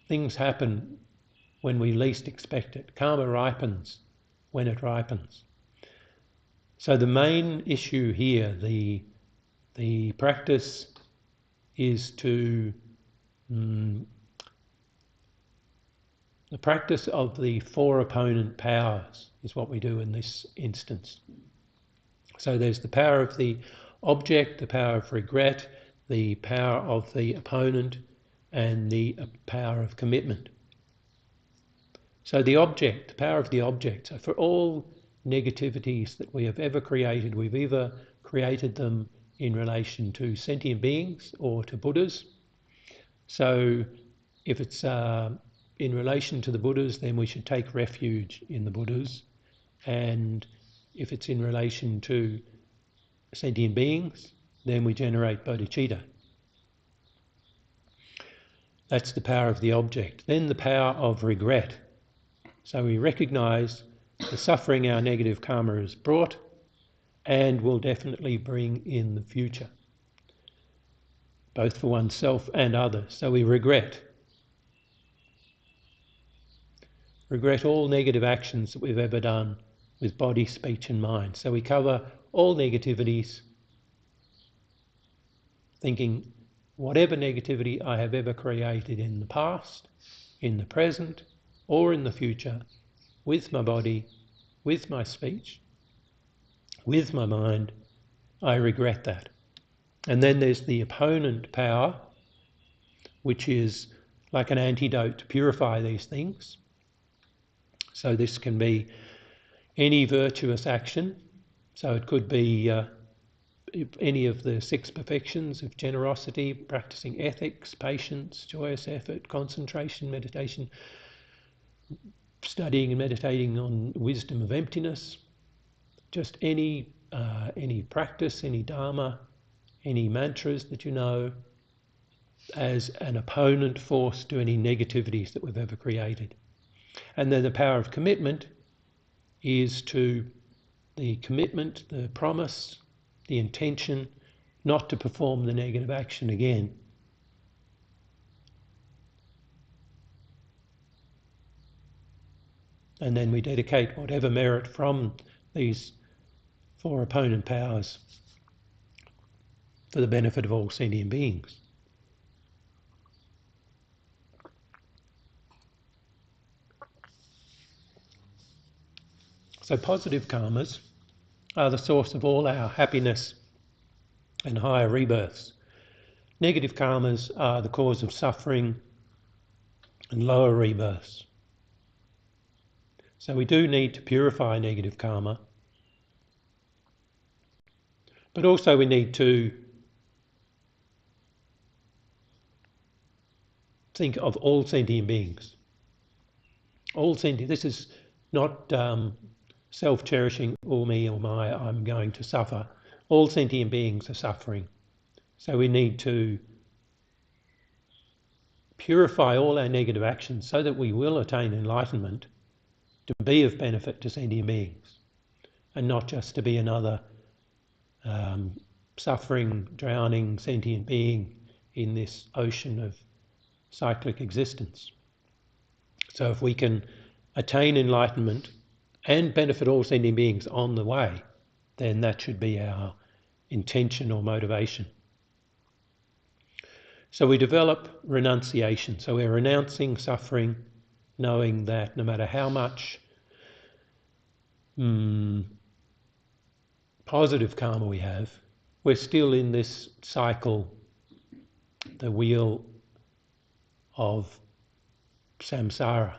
Things happen when we least expect it. Karma ripens when it ripens. So the main issue here, the practice is to the practice of the four opponent powers is what we do in this instance. So there's the power of the object, the power of regret, the power of the opponent, and the power of commitment. So the object, the power of the object, so for all negativities that we have ever created, we've either created them in relation to sentient beings or to Buddhas. So if it's in relation to the Buddhas, then we should take refuge in the Buddhas. And if it's in relation to sentient beings, then we generate bodhicitta. That's the power of the object. Then the power of regret. So we recognise the suffering our negative karma has brought and will definitely bring in the future, both for oneself and others. So we regret all negative actions that we've ever done with body, speech and mind. So we cover all negativities, thinking whatever negativity I have ever created in the past, in the present or in the future, with my body, with my speech, with my mind, I regret that. And then there's the opponent power, which is like an antidote to purify these things. So this can be any virtuous action. So it could be any of the 6 perfections of generosity, practicing ethics, patience, joyous effort, concentration, meditation, studying and meditating on wisdom of emptiness, just any practice, any dharma, any mantras that you know, as an opponent force to any negativities that we've ever created. And then the power of commitment is to the commitment, the promise, the intention not to perform the negative action again. And then we dedicate whatever merit from these 4 opponent powers for the benefit of all sentient beings. So positive karmas are the source of all our happiness and higher rebirths. Negative karmas are the cause of suffering and lower rebirths. So we do need to purify negative karma, but also we need to think of all sentient beings. All sentient, this is not self-cherishing, or me or my, I'm going to suffer. All sentient beings are suffering. So we need to purify all our negative actions so that we will attain enlightenment, to be of benefit to sentient beings, and not just to be another suffering, drowning sentient being in this ocean of cyclic existence. So if we can attain enlightenment and benefit all sentient beings on the way, then that should be our intention or motivation. So we develop renunciation. So we're renouncing suffering, knowing that no matter how much positive karma we have, we're still in this cycle, the wheel of samsara,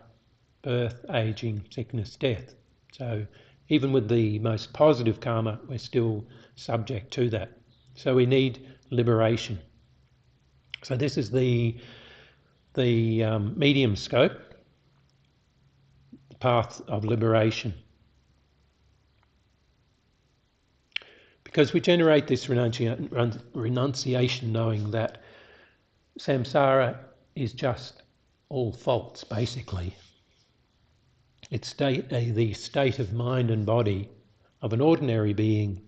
birth, aging, sickness, death. So even with the most positive karma, we're still subject to that. So we need liberation. So this is the medium scope, the path of liberation. Because we generate this renunciation knowing that samsara is just all false, basically. It's the state of mind and body of an ordinary being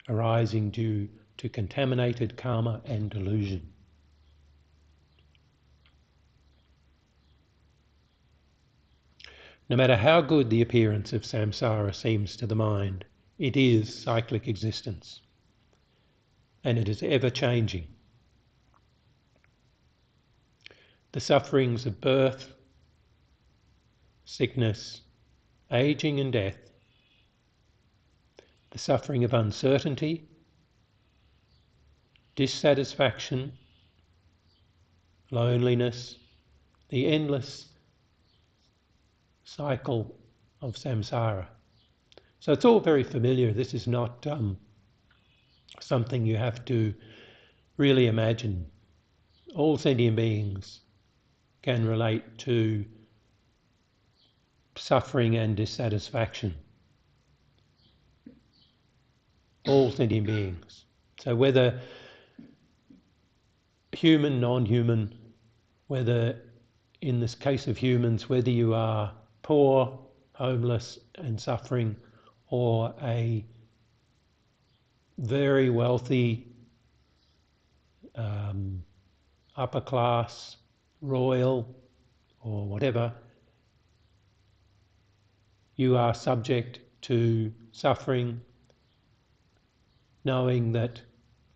arising due to contaminated karma and delusion. No matter how good the appearance of samsara seems to the mind, it is cyclic existence, and it is ever changing. The sufferings of birth, sickness, aging and death, the suffering of uncertainty, dissatisfaction, loneliness, the endless cycle of samsara. So it's all very familiar. This is not something you have to really imagine. All sentient beings can relate to suffering and dissatisfaction. All sentient beings. So whether human, non-human, whether in this case of humans, whether you are poor, homeless and suffering, or a very wealthy, upper class, royal, or whatever, you are subject to suffering, knowing that,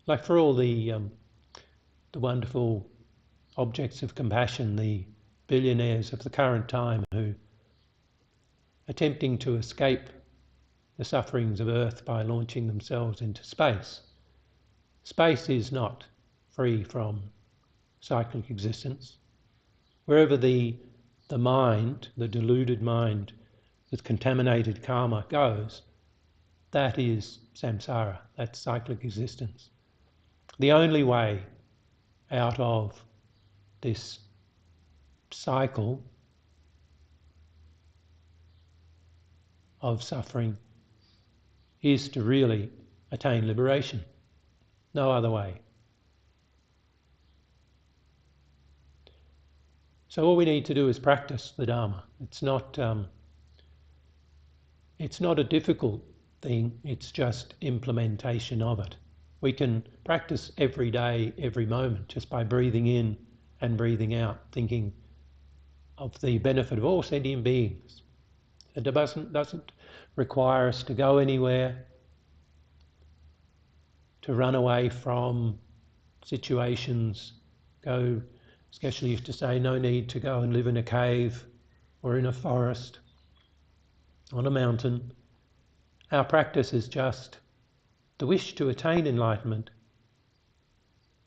like for all the wonderful objects of compassion, the billionaires of the current time who, attempting to escape the sufferings of Earth by launching themselves into space. Space is not free from cyclic existence. Wherever the mind, the deluded mind with contaminated karma goes, that is samsara, that's cyclic existence. The only way out of this cycle of suffering is to really attain liberation. No other way. So all we need to do is practice the Dharma. It's not a difficult thing, it's just implementation of it. We can practice every day, every moment, just by breathing in and breathing out, thinking of the benefit of all sentient beings. It doesn't require us to go anywhere, to run away from situations. As Geshe used to say, no need to go and live in a cave or in a forest, on a mountain. Our practice is just the wish to attain enlightenment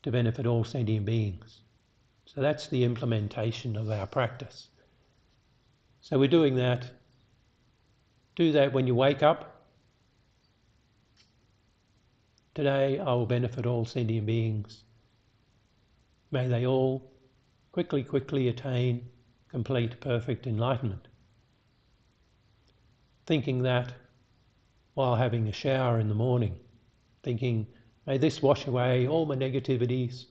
to benefit all sentient beings. So that's the implementation of our practice. So we're doing that. Do that when you wake up. Today I will benefit all sentient beings. May they all quickly attain complete, perfect enlightenment. Thinking that while having a shower in the morning, thinking, may this wash away all my negativities,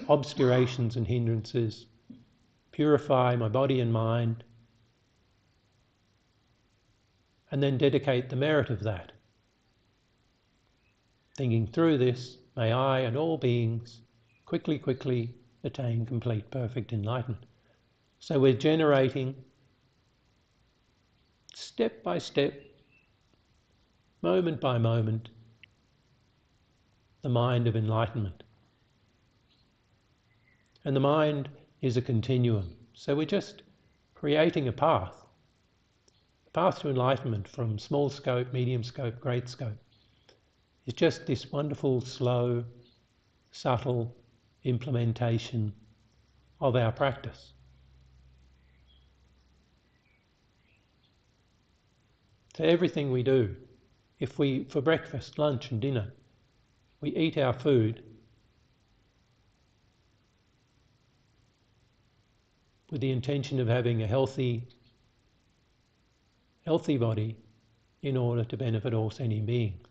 obscurations and hindrances, purify my body and mind, and then dedicate the merit of that. Thinking through this, may I and all beings quickly attain complete, perfect enlightenment. So we're generating step by step, moment by moment, the mind of enlightenment. And the mind is a continuum. So we're just creating a path to enlightenment from small scope, medium scope, great scope. It's just this wonderful, slow, subtle implementation of our practice. So everything we do, if we, for breakfast, lunch and dinner, we eat our food with the intention of having a healthy body in order to benefit all sentient beings.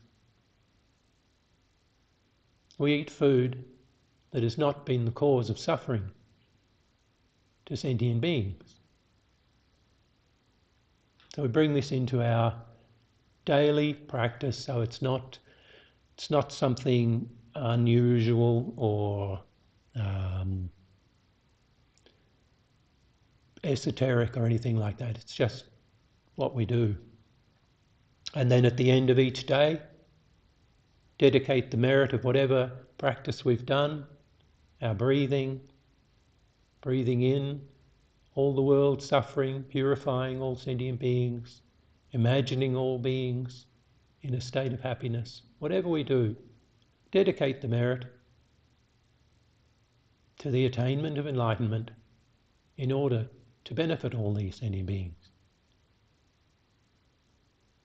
We eat food that has not been the cause of suffering to sentient beings. So we bring this into our daily practice, so it's not something unusual or esoteric or anything like that. It's just what we do. And then at the end of each day, dedicate the merit of whatever practice we've done, our breathing in, all the world suffering, purifying all sentient beings, imagining all beings in a state of happiness. Whatever we do, dedicate the merit to the attainment of enlightenment in order to benefit all these sentient beings.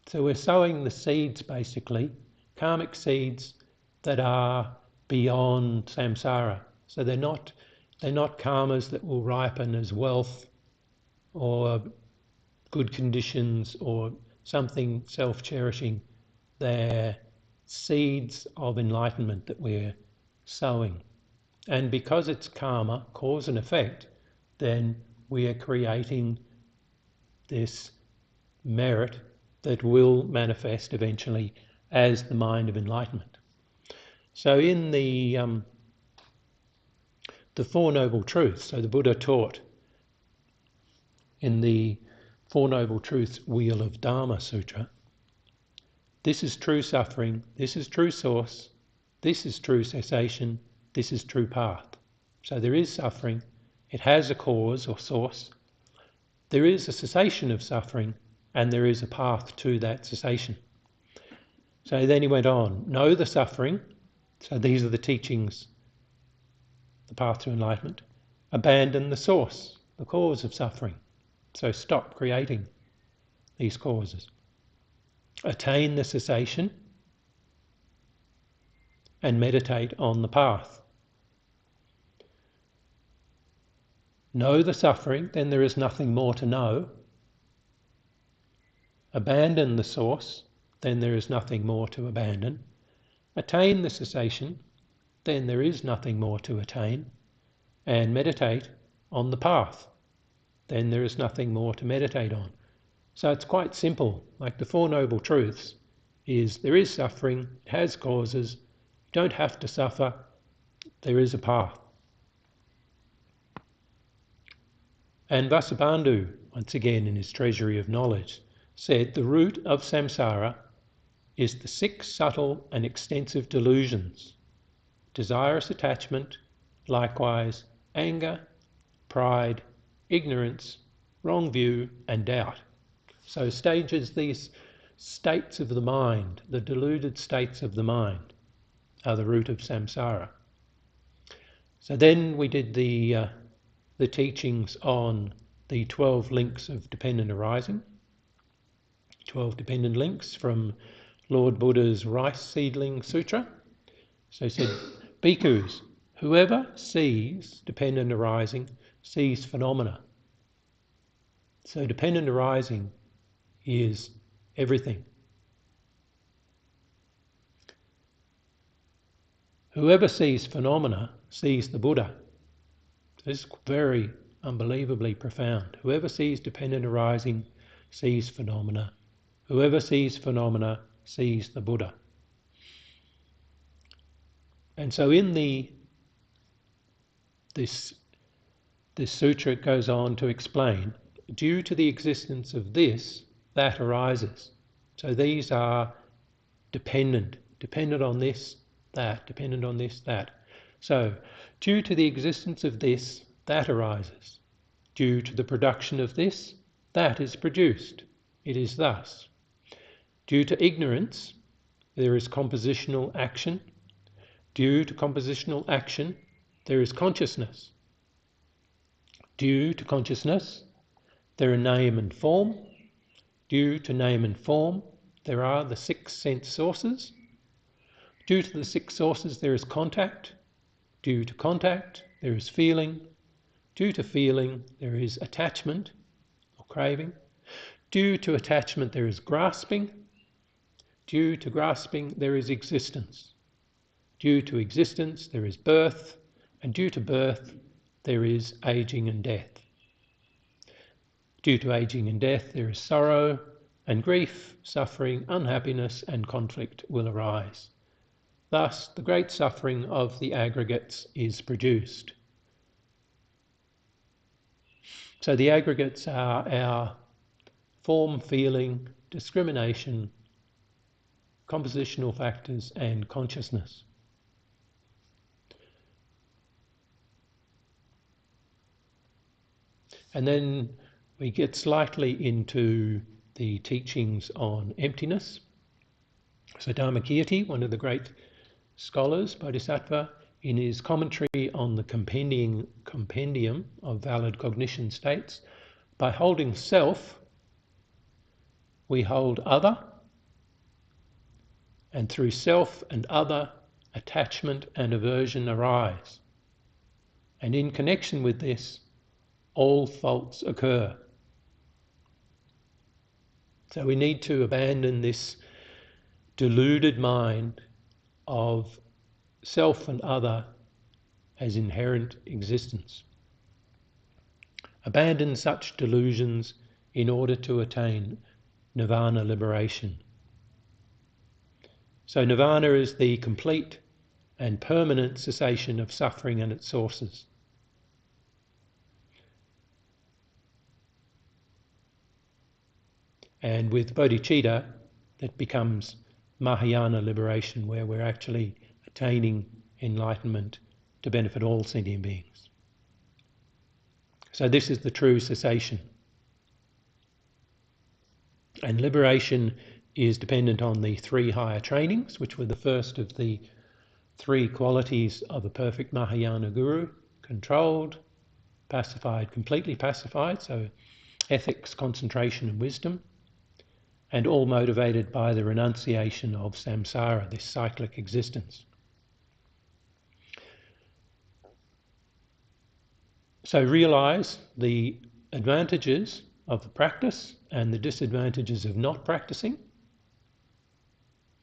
So we're sowing the seeds, basically, karmic seeds that are beyond samsara. So they're not karmas that will ripen as wealth or good conditions or something self-cherishing. They're seeds of enlightenment that we're sowing. And because it's karma, cause and effect, then we are creating this merit that will manifest eventually as the mind of enlightenment. So in the Four Noble Truths, so the Buddha taught in the Four Noble Truths Wheel of Dharma Sutra, this is true suffering, this is true source, this is true cessation, this is true path. So there is suffering, it has a cause or source, there is a cessation of suffering, and there is a path to that cessation. So then he went on, know the suffering, so these are the teachings, the path to enlightenment, abandon the source, the cause of suffering. So stop creating these causes. Attain the cessation and meditate on the path. Know the suffering, then there is nothing more to know. Abandon the source, then there is nothing more to abandon. Attain the cessation, then there is nothing more to attain. And meditate on the path, then there is nothing more to meditate on. So it's quite simple, like the Four Noble Truths is there is suffering, it has causes, you don't have to suffer, there is a path. And Vasubandhu, once again in his Treasury of Knowledge, said the root of samsara is the 6 subtle and extensive delusions, desirous attachment, likewise anger, pride, ignorance, wrong view and doubt. So these states of the mind, the deluded states of the mind, are the root of samsara. So then we did the teachings on the 12 links of dependent arising, 12 dependent links from Lord Buddha's Rice Seedling Sutra. So he said, bhikkhus, whoever sees dependent arising sees phenomena. So dependent arising is everything. Whoever sees phenomena sees the Buddha. This is very unbelievably profound. Whoever sees dependent arising sees phenomena. Whoever sees phenomena sees the Buddha. And so in this sutra goes on to explain, due to the existence of this, that arises. So these are dependent on this, that, dependent on this, that. So, due to the existence of this, that arises. Due to the production of this, that is produced. It is thus. Due to ignorance, there is compositional action. Due to compositional action, there is consciousness. Due to consciousness, there are name and form. Due to name and form, there are the 6 sense sources. Due to the 6 sources, there is contact. Due to contact, there is feeling. Due to feeling, there is attachment or craving. Due to attachment, there is grasping. Due to grasping, there is existence. Due to existence, there is birth. And due to birth, there is aging and death. Due to aging and death, there is sorrow, and grief, suffering, unhappiness, and conflict will arise. Thus, the great suffering of the aggregates is produced. So the aggregates are our form, feeling, discrimination, compositional factors, and consciousness. And then we get slightly into the teachings on emptiness. So Dharmakirti, one of the great scholars, Bodhisattva, in his commentary on the compendium of valid cognition states, by holding self, we hold other, and through self and other, attachment and aversion arise. And in connection with this, all faults occur. So we need to abandon this deluded mind of self and other as inherent existence. Abandon such delusions in order to attain nirvana liberation. So nirvana is the complete and permanent cessation of suffering and its sources. And with bodhicitta, that becomes Mahayana liberation, where we're actually attaining enlightenment to benefit all sentient beings. So this is the true cessation. And liberation is dependent on the three higher trainings, which were the first of the three qualities of a perfect Mahayana guru: controlled, pacified, completely pacified, so ethics, concentration and wisdom, and all motivated by the renunciation of samsara, this cyclic existence. So realise the advantages of the practice and the disadvantages of not practicing.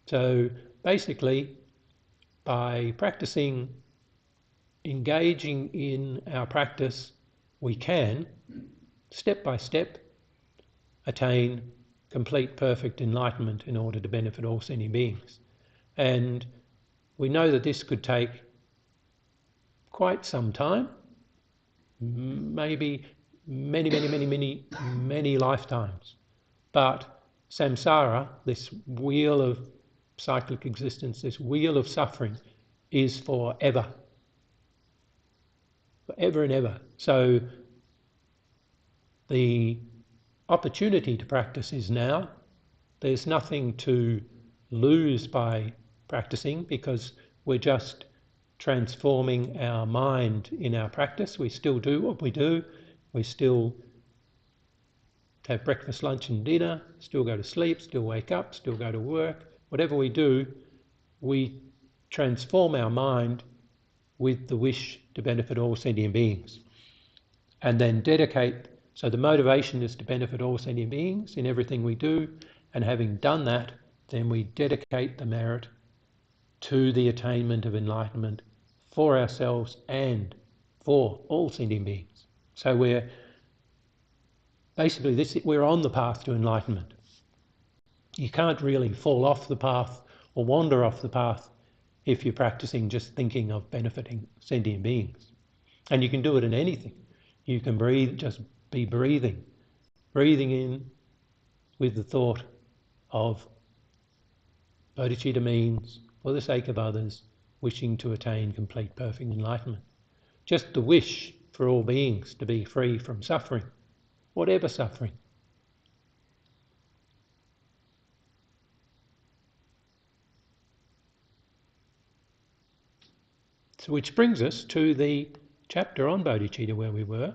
So basically, by practicing, engaging in our practice, we can, step by step, attain complete, perfect enlightenment in order to benefit all sentient beings. And we know that this could take quite some time, maybe many lifetimes. But samsara, this wheel of cyclic existence, this wheel of suffering, is forever. Forever and ever. So the opportunity to practice is now. There's nothing to lose by practicing, because we're just transforming our mind in our practice. We still do what we do. We still have breakfast, lunch and dinner, still go to sleep, still wake up, still go to work. Whatever we do, we transform our mind with the wish to benefit all sentient beings. And then dedicate, so the motivation is to benefit all sentient beings in everything we do, and having done that, then we dedicate the merit to the attainment of enlightenment for ourselves and for all sentient beings. So we're basically we're on the path to enlightenment. You can't really fall off the path or wander off the path if you're practicing just thinking of benefiting sentient beings. And you can do it in anything. You can breathe, just be breathing in with the thought of bodhicitta means for the sake of others, wishing to attain complete, perfect enlightenment. Just the wish for all beings to be free from suffering, whatever suffering. So which brings us to the chapter on bodhicitta where we were.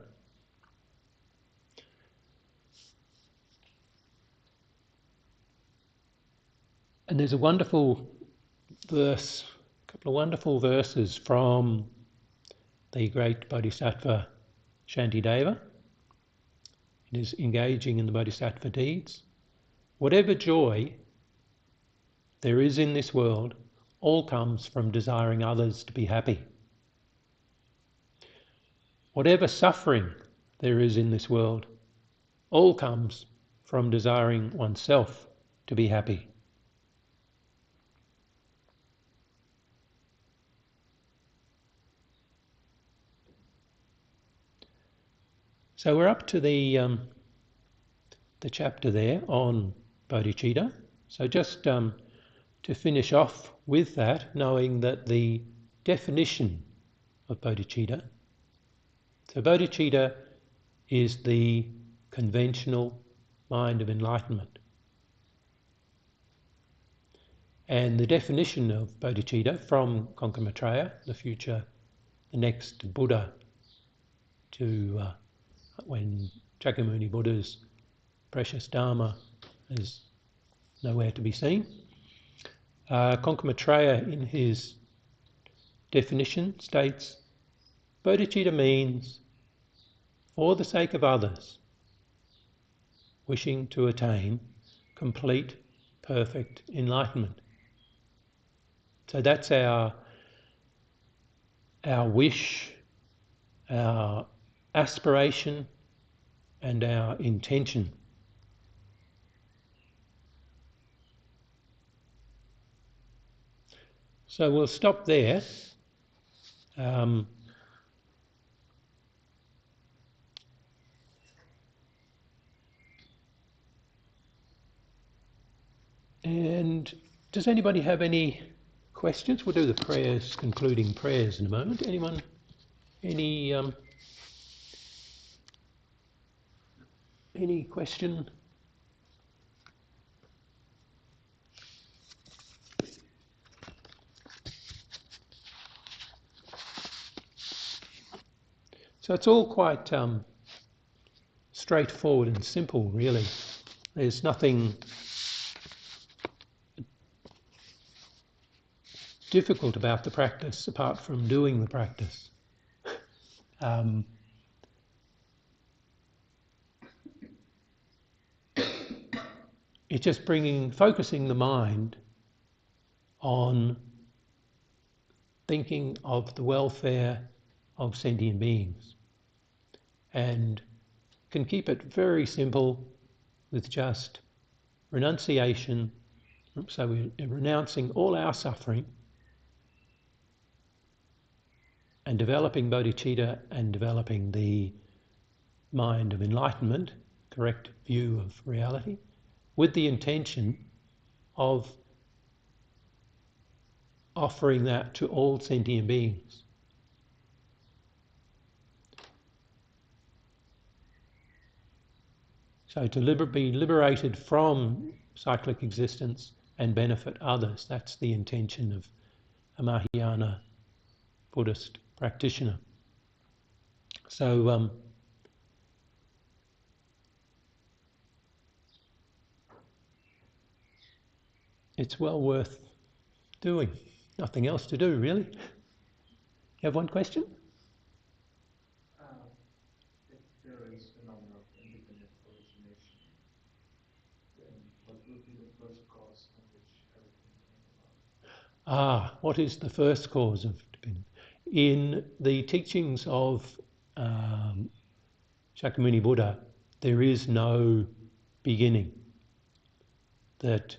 And there's a wonderful verse, a couple of wonderful verses from the great Bodhisattva Shantideva. It is engaging in the Bodhisattva deeds. Whatever joy there is in this world, all comes from desiring others to be happy. Whatever suffering there is in this world, all comes from desiring oneself to be happy. So we're up to the chapter there on bodhicitta. So just to finish off with that, knowing that the definition of bodhicitta, so bodhicitta is the conventional mind of enlightenment. And the definition of bodhicitta from Konka Maitreya, the next Buddha, to when Shakyamuni Buddha's precious Dharma is nowhere to be seen. Konka Maitreya in his definition states, bodhicitta means for the sake of others, wishing to attain complete, perfect enlightenment. So that's our wish, our aspiration, and our intention. So we'll stop there. And does anybody have any questions? We'll do the prayers, concluding prayers in a moment. Anyone? Any question? So it's all quite straightforward and simple, really. There's nothing difficult about the practice apart from doing the practice. It's just focusing the mind on thinking of the welfare of sentient beings, and can keep it very simple with just renunciation. So we're renouncing all our suffering and developing bodhicitta and developing the mind of enlightenment, correct view of reality, with the intention of offering that to all sentient beings. So to be liberated from cyclic existence and benefit others, that's the intention of a Mahayana Buddhist practitioner. So it's well worth doing. Nothing else to do, really. You have one question? If there is a phenomenon of independent origination, then what would be the first cause on which everything came about? What is the first cause of dependence? In the teachings of Shakyamuni Buddha, there is no beginning. That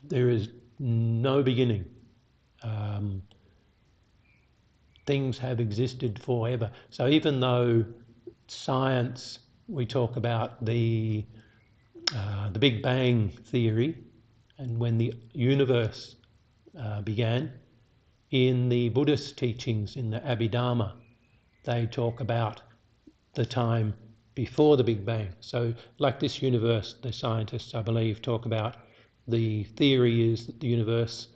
there is no beginning. Things have existed forever. So even though science, we talk about the Big Bang theory, and when the universe began, in the Buddhist teachings, in the Abhidharma, they talk about the time before the Big Bang. So like this universe, the scientists, I believe, talk about, the theory is that the universe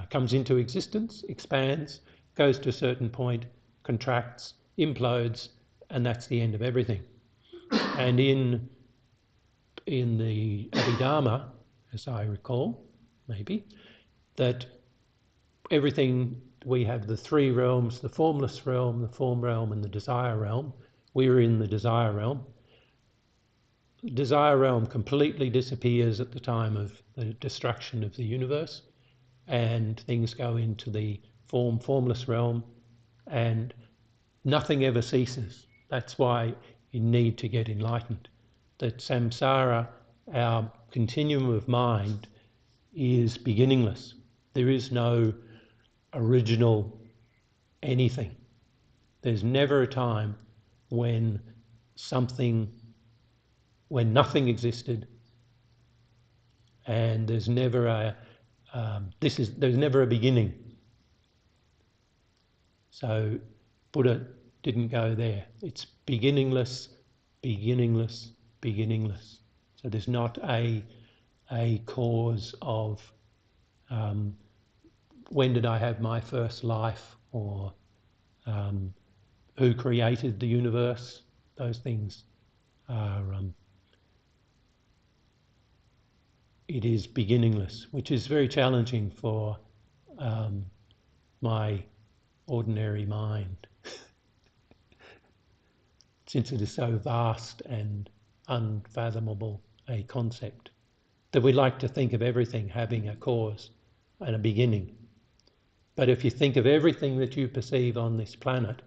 comes into existence, expands, goes to a certain point, contracts, implodes, and that's the end of everything. And in the Abhidharma, as I recall, maybe, that everything, we have the three realms, the formless realm, the form realm, and the desire realm. We're in the desire realm. The desire realm completely disappears at the time of the destruction of the universe, and things go into the formless realm, and nothing ever ceases. That's why you need to get enlightened. That samsara, our continuum of mind, is beginningless. There is no original anything. There's never a time when nothing existed, and there's never a beginning. So Buddha didn't go there. It's beginningless, beginningless, beginningless. So there's not a a cause of when did I have my first life, or who created the universe. Those things are, it is beginningless, which is very challenging for my ordinary mind, since it is so vast and unfathomable a concept, that we like to think of everything having a cause and a beginning. But if you think of everything that you perceive on this planet,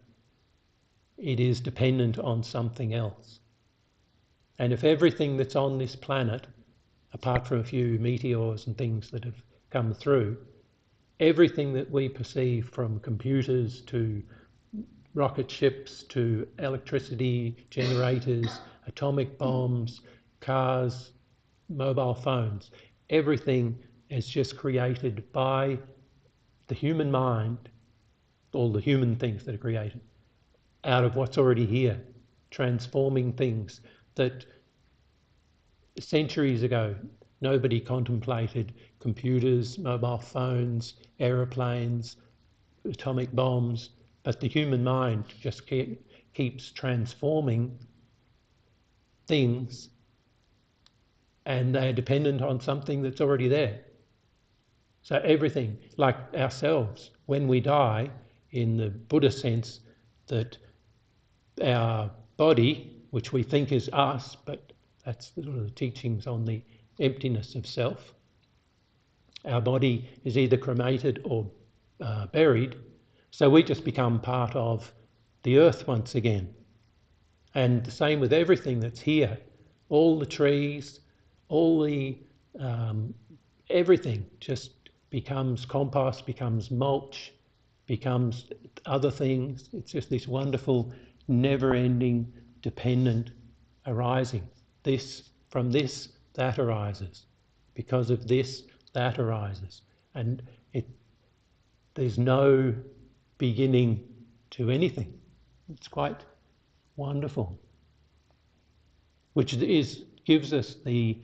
it is dependent on something else. And if everything that's on this planet, apart from a few meteors and things that have come through, everything that we perceive, from computers to rocket ships to electricity generators, atomic bombs, cars, mobile phones, everything is just created by the human mind, all the human things that are created, out of what's already here, transforming things that centuries ago nobody contemplated: computers, mobile phones, aeroplanes, atomic bombs. But the human mind just keeps transforming things, and they're dependent on something that's already there. So everything, like ourselves, when we die, in the Buddha sense, that our body, which we think is us, but that's the sort of the teachings on the emptiness of self, our body is either cremated or buried, so we just become part of the earth once again. And the same with everything that's here, all the trees, all the everything just becomes compost, becomes mulch, becomes other things. It's just this wonderful, never-ending, dependent arising. This, from this, that arises. Because of this, that arises. And there's no beginning to anything. It's quite wonderful. Which gives us the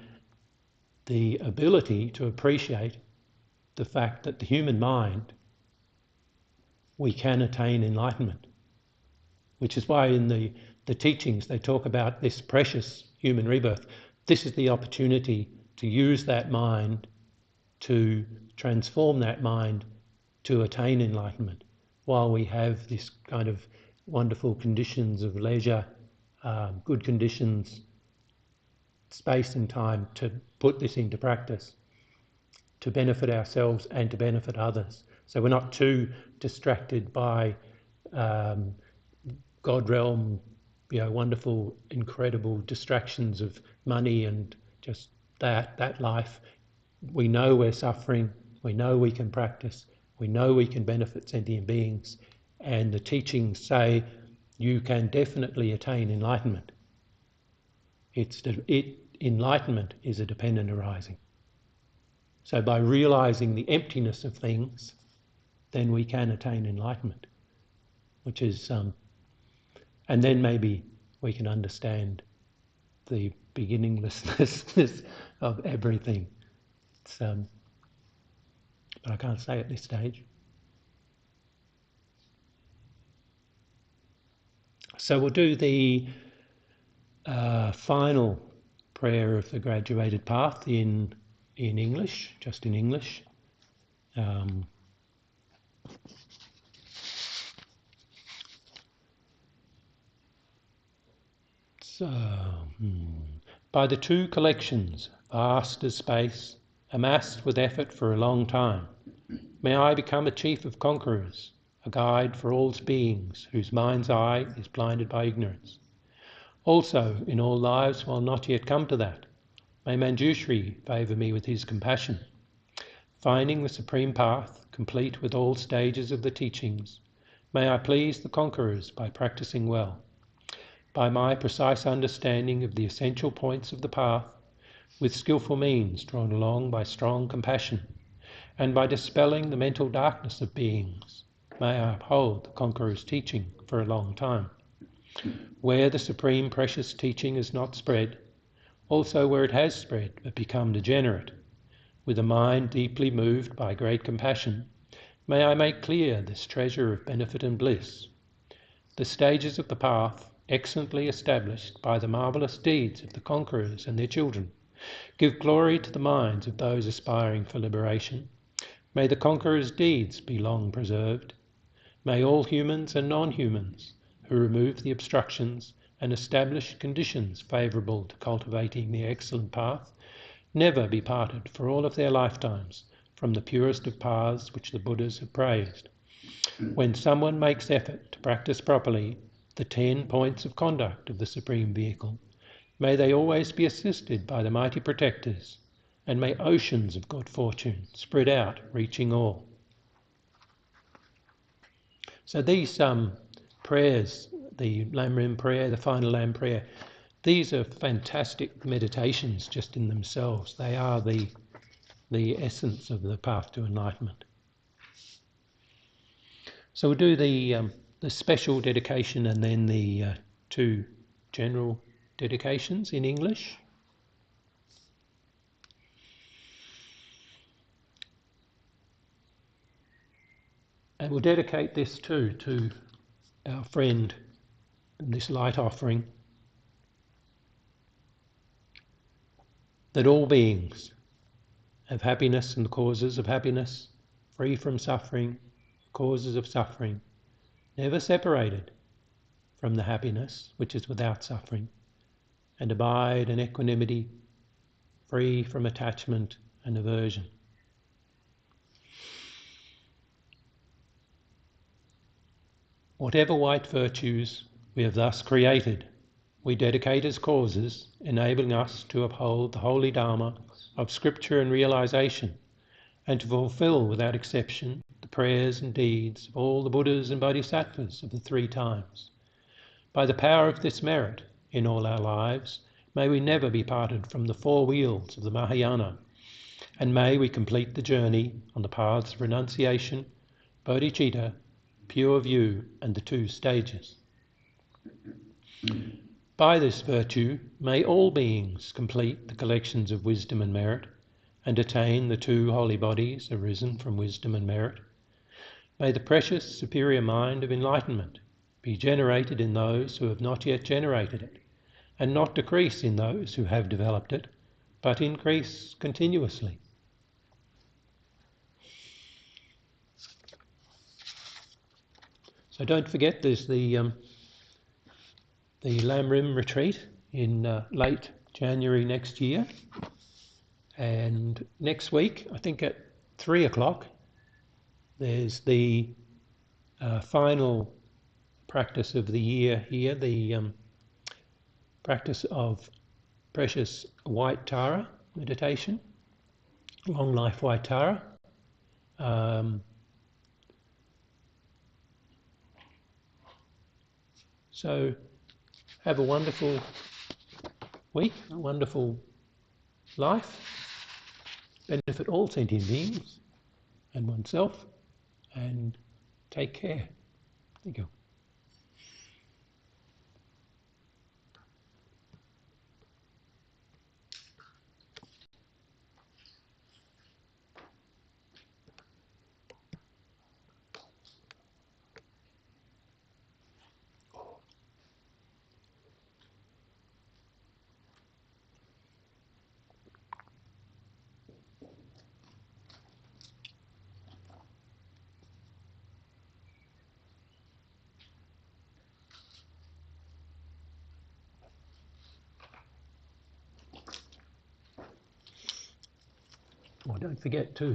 ability to appreciate the fact that the human mind, we can attain enlightenment. Which is why in the teachings they talk about this precious human rebirth. This is the opportunity to use that mind, to transform that mind, to attain enlightenment, while we have this kind of wonderful conditions of leisure, good conditions, space and time to put this into practice, to benefit ourselves and to benefit others. So we're not too distracted by God realm, wonderful, incredible distractions of money and just that life. We know we're suffering, we know we can practice, we know we can benefit sentient beings, and the teachings say you can definitely attain enlightenment. Enlightenment is a dependent arising. So by realizing the emptiness of things, then we can attain enlightenment, which is, and then maybe we can understand the beginninglessness of everything. But I can't say at this stage. So we'll do the final prayer of the graduated path in English, just in English. By the two collections, vast as space, amassed with effort for a long time, may I become a chief of conquerors, a guide for all beings whose mind's eye is blinded by ignorance. Also, in all lives while not yet come to that, may Manjushri favour me with his compassion. Finding the supreme path, complete with all stages of the teachings, may I please the conquerors by practicing well. By my precise understanding of the essential points of the path, with skillful means drawn along by strong compassion, and by dispelling the mental darkness of beings, may I uphold the conqueror's teaching for a long time. Where the supreme precious teaching is not spread, also where it has spread but become degenerate, with a mind deeply moved by great compassion, may I make clear this treasure of benefit and bliss. The stages of the path, excellently established by the marvellous deeds of the conquerors and their children, give glory to the minds of those aspiring for liberation. May the conquerors' deeds be long preserved. May all humans and non-humans who remove the obstructions and establish conditions favourable to cultivating the excellent path never be parted for all of their lifetimes from the purest of paths which the Buddhas have praised. When someone makes effort to practice properly the 10 points of conduct of the Supreme Vehicle, may they always be assisted by the mighty protectors, and may oceans of good fortune spread out, reaching all. So these prayers, the Lamrim prayer, the final Lam prayer, these are fantastic meditations just in themselves. They are the essence of the path to enlightenment. So we'll do the special dedication and then the 2 general dedications in English. And we'll dedicate this too to our friend in this light offering, that all beings have happiness and the causes of happiness, free from suffering, causes of suffering, never separated from the happiness which is without suffering, and abide in equanimity, free from attachment and aversion. Whatever white virtues we have thus created, we dedicate as causes, enabling us to uphold the holy Dharma of scripture and realization, and to fulfill without exception the prayers and deeds of all the Buddhas and Bodhisattvas of the 3 times. By the power of this merit in all our lives, may we never be parted from the 4 wheels of the Mahayana, and may we complete the journey on the paths of renunciation, bodhicitta, pure view, and the 2 stages. By this virtue, may all beings complete the collections of wisdom and merit, and attain the 2 holy bodies arisen from wisdom and merit. May the precious superior mind of enlightenment be generated in those who have not yet generated it, and not decrease in those who have developed it, but increase continuously. So don't forget, there's the Lamrim retreat in late January next year, and next week, I think at 3 o'clock, there's the final practice of the year here, the practice of precious white Tara meditation, long life white Tara. So have a wonderful week, a wonderful life, benefit all sentient beings and oneself, and take care. Thank you. Oh, don't forget too,